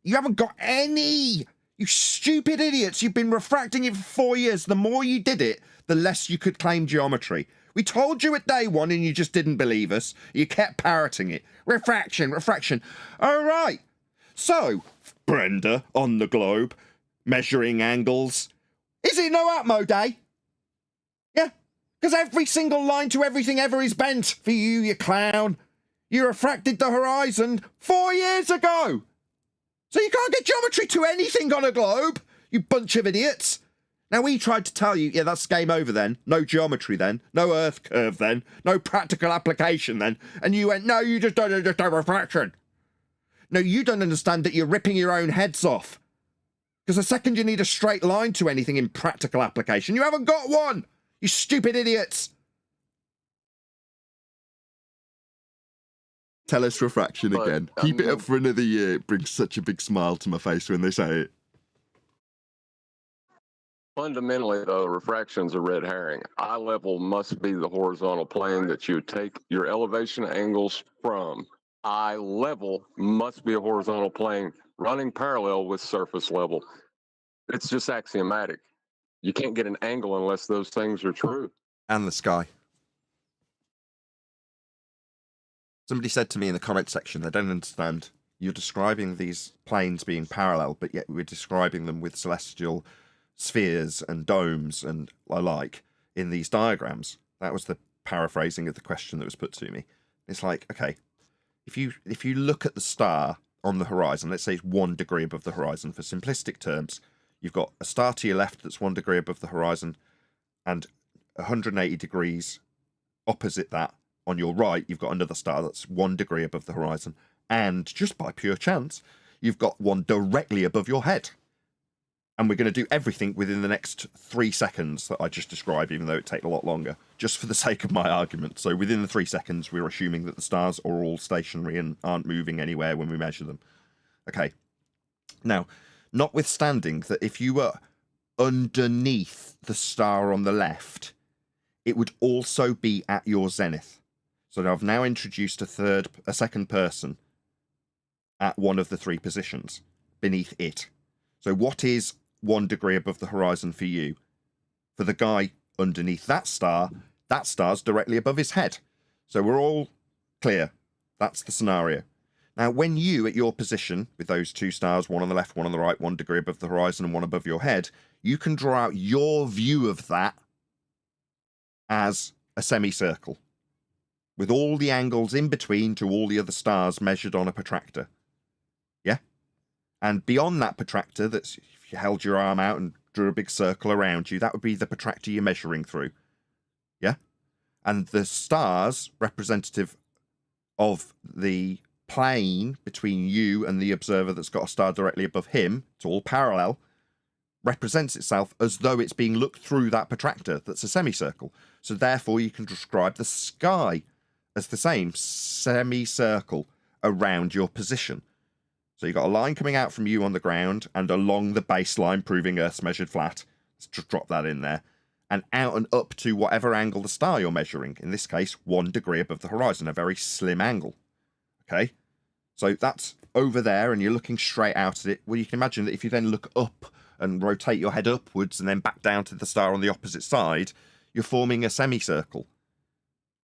You haven't got any! You stupid idiots! You've been refracting it for 4 years. The more you did it, the less you could claim geometry. We told you at day one and you just didn't believe us. You kept parroting it. Refraction, refraction. All right. So, Brenda on the globe, measuring angles. Is it no Atmo day? Yeah, because every single line to everything ever is bent for you, you clown. You refracted the horizon 4 years ago. So you can't get geometry to anything on a globe, you bunch of idiots. Now, we tried to tell you, yeah, that's game over then. No geometry then. No Earth curve then. No practical application then. And you went, no, you just don't understand refraction. No, you don't understand that you're ripping your own heads off. Because the second you need a straight line to anything in practical application, you haven't got one. You stupid idiots. Tell us refraction again. Keep it up for another year. It brings such a big smile to my face when they say it. Fundamentally, though, refraction's a red herring. Eye level must be the horizontal plane that you take your elevation angles from. Eye level must be a horizontal plane running parallel with surface level. It's just axiomatic. You can't get an angle unless those things are true. And the sky. Somebody said to me in the comment section, they don't understand. You're describing these planes being parallel, but yet we're describing them with celestial spheres and domes and alike in these diagrams. That was the paraphrasing of the question that was put to me. It's like, okay, if you look at the star on the horizon, let's say it's 1 degree above the horizon for simplistic terms, you've got a star to your left that's 1 degree above the horizon, and 180 degrees opposite that on your right, you've got another star that's 1 degree above the horizon, and just by pure chance, you've got one directly above your head. And we're going to do everything within the next 3 seconds that I just described, even though it takes a lot longer, just for the sake of my argument. So within the 3 seconds, we're assuming that the stars are all stationary and aren't moving anywhere when we measure them. Okay. Now, notwithstanding that if you were underneath the star on the left, it would also be at your zenith. So I've now introduced a second person at one of the 3 positions beneath it. So what is 1 degree above the horizon for you? For the guy underneath that star's directly above his head. So we're all clear. That's the scenario. Now, when you, at your position, with those 2 stars, one on the left, one on the right, 1 degree above the horizon and one above your head, you can draw out your view of that as a semicircle, with all the angles in between to all the other stars measured on a protractor. Yeah? And beyond that protractor, that's if you held your arm out and drew a big circle around you, that would be the protractor you're measuring through. Yeah? And the stars, representative of the plane between you and the observer that's got a star directly above him, it's all parallel, represents itself as though it's being looked through that protractor that's a semicircle. So therefore you can describe the sky as the same semicircle around your position. So you've got a line coming out from you on the ground and along the baseline proving Earth's measured flat. Let's just drop that in there. And out and up to whatever angle the star you're measuring. In this case, 1 degree above the horizon, a very slim angle. Okay? So that's over there and you're looking straight out at it. Well, you can imagine that if you then look up and rotate your head upwards and then back down to the star on the opposite side, you're forming a semicircle.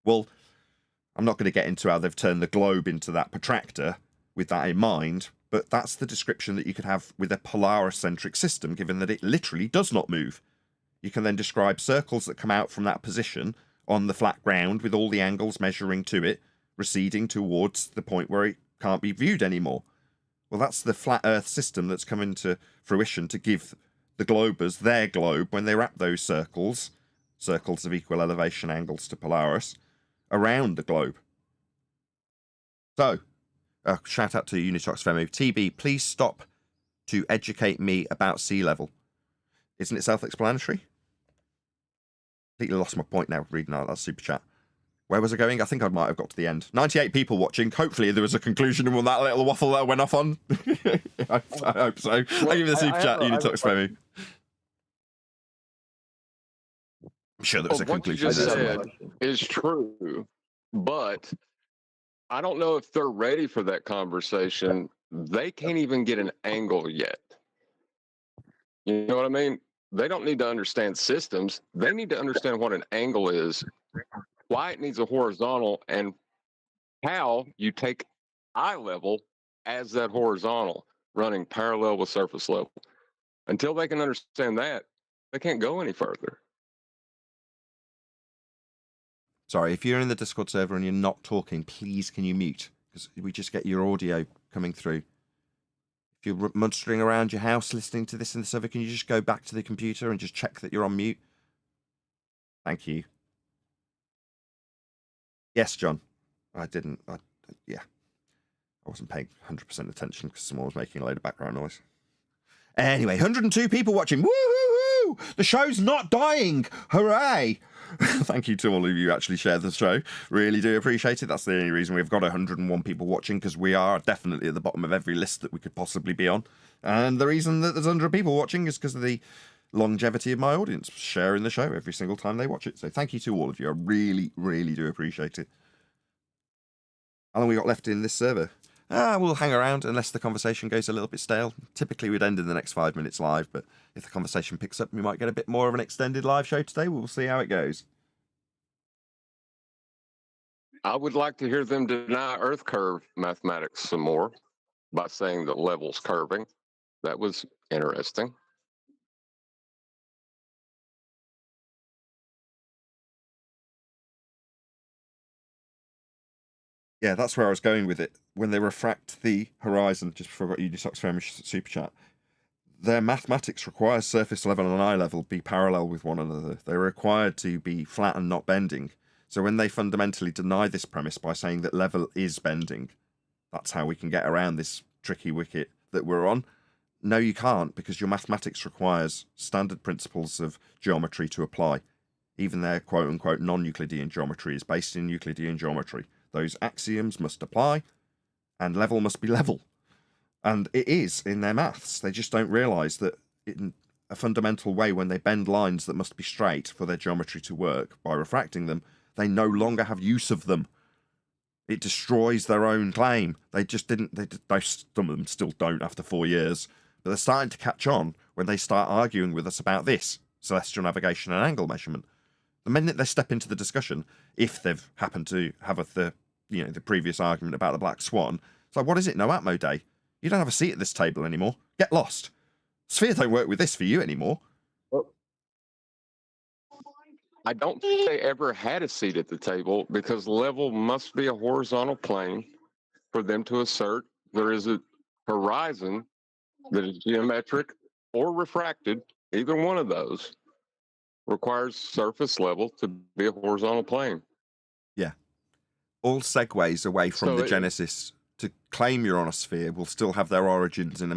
Well, I'm not going to get into how they've turned the globe into that protractor with that in mind, but that's the description that you could have with a Polaris-centric system, given that it literally does not move. You can then describe circles that come out from that position on the flat ground with all the angles measuring to it, receding towards the point where it can't be viewed anymore. Well, that's the flat Earth system that's come into fruition to give the globers their globe when they wrap those circles of equal elevation angles to Polaris, around the globe. So, shout out to Unitox Femu. TB, please stop to educate me about sea level. Isn't it self-explanatory? Completely lost my point now reading out that super chat. Where was I going? I think I might have got to the end. 98 people watching. Hopefully there was a conclusion on that little waffle that I went off on. I hope so. I'll give you the super chat. You need to explain me. I'm sure there was a What you conclusion just there. said is true, but I don't know if they're ready for that conversation. They can't even get an angle yet. You know what I mean? They don't need to understand systems. They need to understand what an angle is, why it needs a horizontal, and how you take eye level as that horizontal running parallel with surface level. Until they can understand that, they can't go any further. Sorry, if you're in the Discord server and you're not talking, please can you mute? Because we just get your audio coming through. If you're munstering around your house listening to this in the server, can you just go back to the computer and just check that you're on mute? Thank you. Yes, John. I didn't. Yeah. I wasn't paying 100% attention because someone was making a load of background noise. Anyway, 102 people watching. Woo-hoo-hoo! The show's not dying. Hooray! Thank you to all of you who actually share the show. Really do appreciate it. That's the only reason we've got 101 people watching, because we are definitely at the bottom of every list that we could possibly be on. And the reason that there's 100 people watching is because of the longevity of my audience sharing the show every single time they watch it. So thank you to all of you. I really, really do appreciate it. How long we got left in this server? We'll hang around unless the conversation goes a little bit stale. Typically, we'd end in the next 5 minutes live, but if the conversation picks up, we might get a bit more of an extended live show today. We'll see how it goes. I would like to hear them deny Earth curve mathematics some more by saying the level's curving. That was interesting. Yeah, that's where I was going with it. When they refract the horizon, just before I got Unisox Famish super chat, their mathematics requires surface level and eye level be parallel with one another. They're required to be flat and not bending. So when they fundamentally deny this premise by saying that level is bending, that's how we can get around this tricky wicket that we're on. No, you can't, because your mathematics requires standard principles of geometry to apply. Even their quote-unquote non-Euclidean geometry is based in Euclidean geometry. Those axioms must apply, and level must be level. And it is in their maths. They just don't realise that in a fundamental way, when they bend lines that must be straight for their geometry to work by refracting them, they no longer have use of them. It destroys their own claim. They just didn't. Some of them still don't after 4 years. But they're starting to catch on when they start arguing with us about this celestial navigation and angle measurement. The minute they step into the discussion, if they've happened to have the previous argument about the black swan, it's like, what is it? No Atmo Day. You don't have a seat at this table anymore. Get lost. Sphere don't work with this for you anymore. I don't think they ever had a seat at the table, because level must be a horizontal plane for them to assert there is a horizon that is geometric or refracted. Either one of those requires surface level to be a horizontal plane. Yeah. All segues away from the genesis to claim you're on a sphere will still have their origins in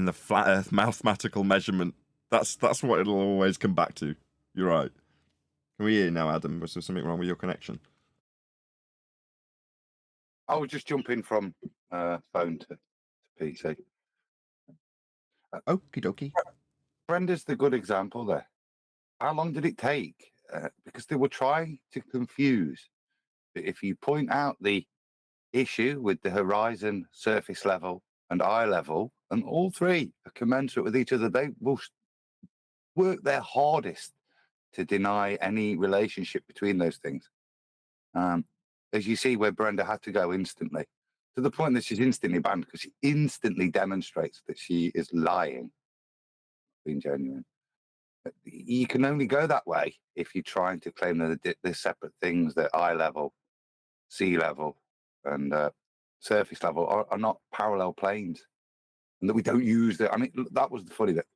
the flat earth mathematical measurement. That's what it'll always come back to. You're right. Can we hear you now, Adam? Was there something wrong with your connection? I was just jumping from phone to PC. Okie dokie. Brenda's the good example there. How long did it take? Because they were trying to confuse. If you point out the issue with the horizon, surface level, and eye level, and all three are commensurate with each other, they will work their hardest to deny any relationship between those things. As you see, where Brenda had to go instantly, to the point that she's instantly banned because she instantly demonstrates that she is lying, being genuine. You can only go that way if you're trying to claim that they're separate things, that eye level, sea level, and surface level are not parallel planes, and that we don't use that. I mean, that was the funny bit,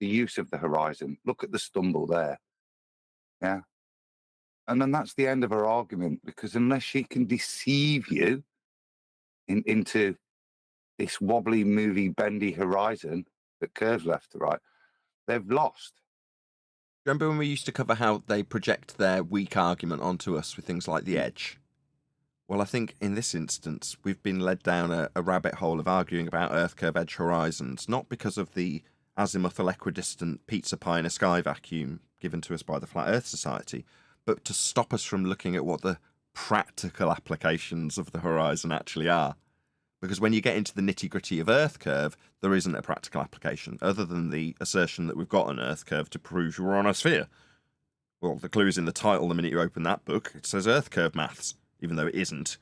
the use of the horizon. Look at the stumble there. Yeah. And then that's the end of her argument, because unless she can deceive you into this wobbly, movie, bendy horizon that curves left to right, they've lost. Remember when we used to cover how they project their weak argument onto us with things like the edge? Well, I think in this instance, we've been led down a rabbit hole of arguing about Earth curve edge horizons, not because of the azimuthal equidistant pizza pie in a sky vacuum given to us by the Flat Earth Society, but to stop us from looking at what the practical applications of the horizon actually are. Because when you get into the nitty-gritty of Earth curve, there isn't a practical application, other than the assertion that we've got an Earth curve to prove we're on a sphere. Well, the clue is in the title the minute you open that book. It says Earth curve maths, even though it isn't.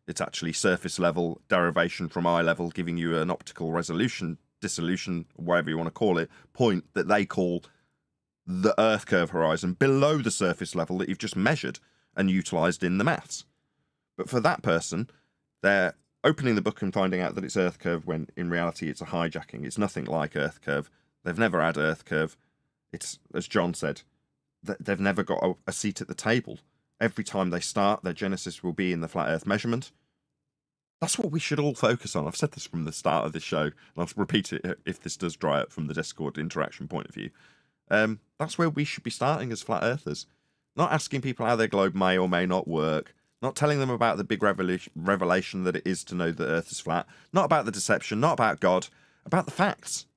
It's actually surface level derivation from eye level, giving you an optical resolution, dissolution, whatever you want to call it, point that they call the Earth curve horizon below the surface level that you've just measured and utilised in the maths. But for that person, they're opening the book and finding out that it's Earth curve when in reality it's a hijacking. It's nothing like Earth curve. They've never had Earth curve. It's, as John said, they've never got a seat at the table. Every time they start, their genesis will be in the flat Earth measurement. That's what we should all focus on. I've said this from the start of this show, and I'll repeat it if this does dry up from the Discord interaction point of view. That's where we should be starting as flat earthers. Not asking people how their globe may or may not work. Not telling them about the big revelation that it is to know that Earth is flat. Not about the deception. Not about God. About the facts.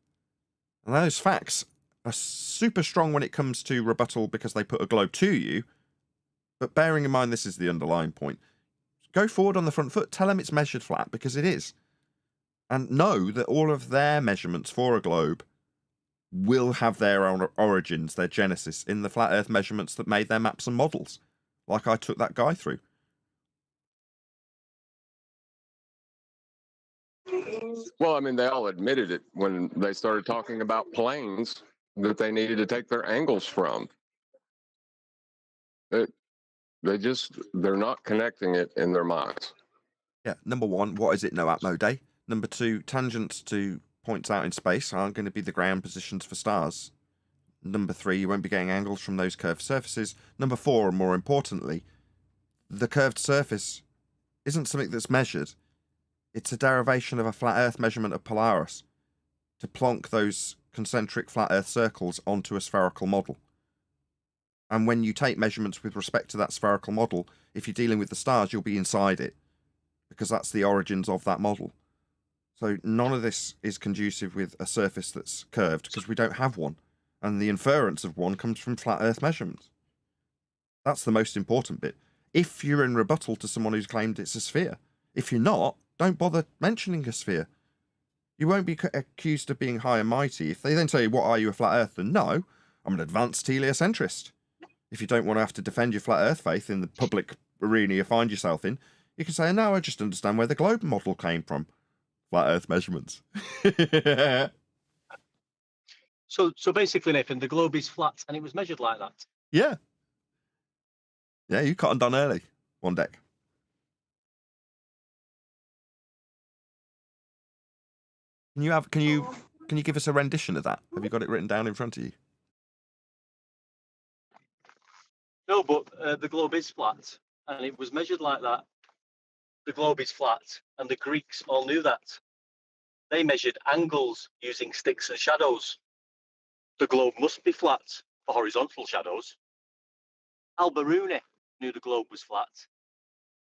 And those facts are super strong when it comes to rebuttal because they put a globe to you. But bearing in mind this is the underlying point. Go forward on the front foot. Tell them it's measured flat because it is. And know that all of their measurements for a globe will have their own origins, their genesis, in the flat Earth measurements that made their maps and models. Like I took that guy through. Well, I mean, they all admitted it when they started talking about planes that they needed to take their angles from. They're not connecting it in their minds. Yeah, number one, what is it? No Atmo Day. Number two, tangents to points out in space aren't going to be the ground positions for stars. Number three, you won't be getting angles from those curved surfaces. Number four, and more importantly, the curved surface isn't something that's measured. It's a derivation of a flat Earth measurement of Polaris to plonk those concentric flat Earth circles onto a spherical model. And when you take measurements with respect to that spherical model, if you're dealing with the stars, you'll be inside it because that's the origins of that model. So none of this is conducive with a surface that's curved because we don't have one. And the inference of one comes from flat Earth measurements. That's the most important bit. If you're in rebuttal to someone who's claimed it's a sphere. If you're not, don't bother mentioning a sphere. You won't be accused of being high and mighty. If they then say, what are you, a flat earther? No, I'm an advanced heliocentrist. If you don't want to have to defend your flat earth faith in the public arena you find yourself in, you can say, no, I just understand where the globe model came from. Flat earth measurements. So basically, Nathan, the globe is flat and it was measured like that. Yeah. Yeah, you cottoned on early. One deck. Can you give us a rendition of that? Have you got it written down in front of you? No, but the globe is flat and it was measured like that. The globe is flat and the Greeks all knew that. They measured angles using sticks and shadows. The globe must be flat for horizontal shadows. Al-Biruni knew the globe was flat.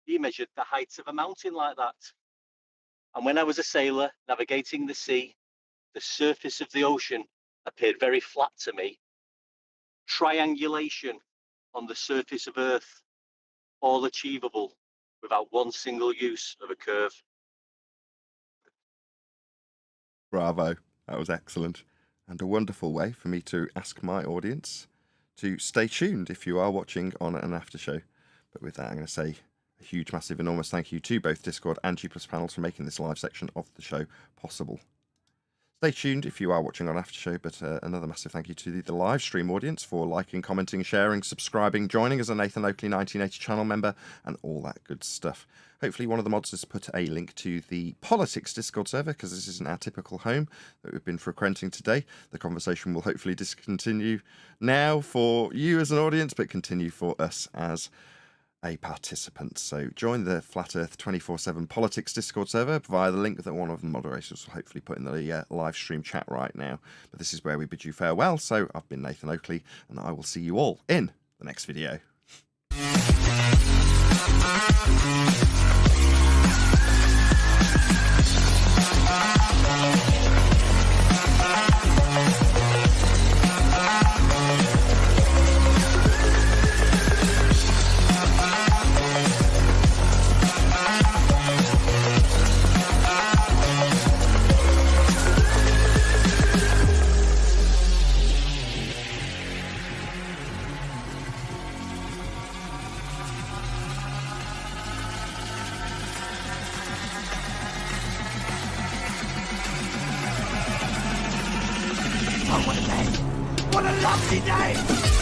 He measured the height of a mountain like that. And when I was a sailor navigating the sea, the surface of the ocean appeared very flat to me. Triangulation on the surface of Earth, all achievable without one single use of a curve. Bravo. That was excellent. And a wonderful way for me to ask my audience to stay tuned if you are watching on an after show. But with that, I'm going to say a huge, massive, enormous thank you to both Discord and G+ panels for making this live section of the show possible. Stay tuned if you are watching on after show, but another massive thank you to the live stream audience for liking, commenting, sharing, subscribing, joining as a Nathan Oakley 1980 channel member, and all that good stuff. Hopefully one of the mods has put a link to the politics Discord server, because this isn't our typical home that we've been frequenting today. The conversation will hopefully discontinue now for you as an audience, but continue for us as a participant. So join the Flat Earth 24/7 Politics Discord server via the link that one of the moderators will hopefully put in the live stream chat right now. But this is where we bid you farewell. So I've been Nathan Oakley, and I will see you all in the next video. What a lovely day!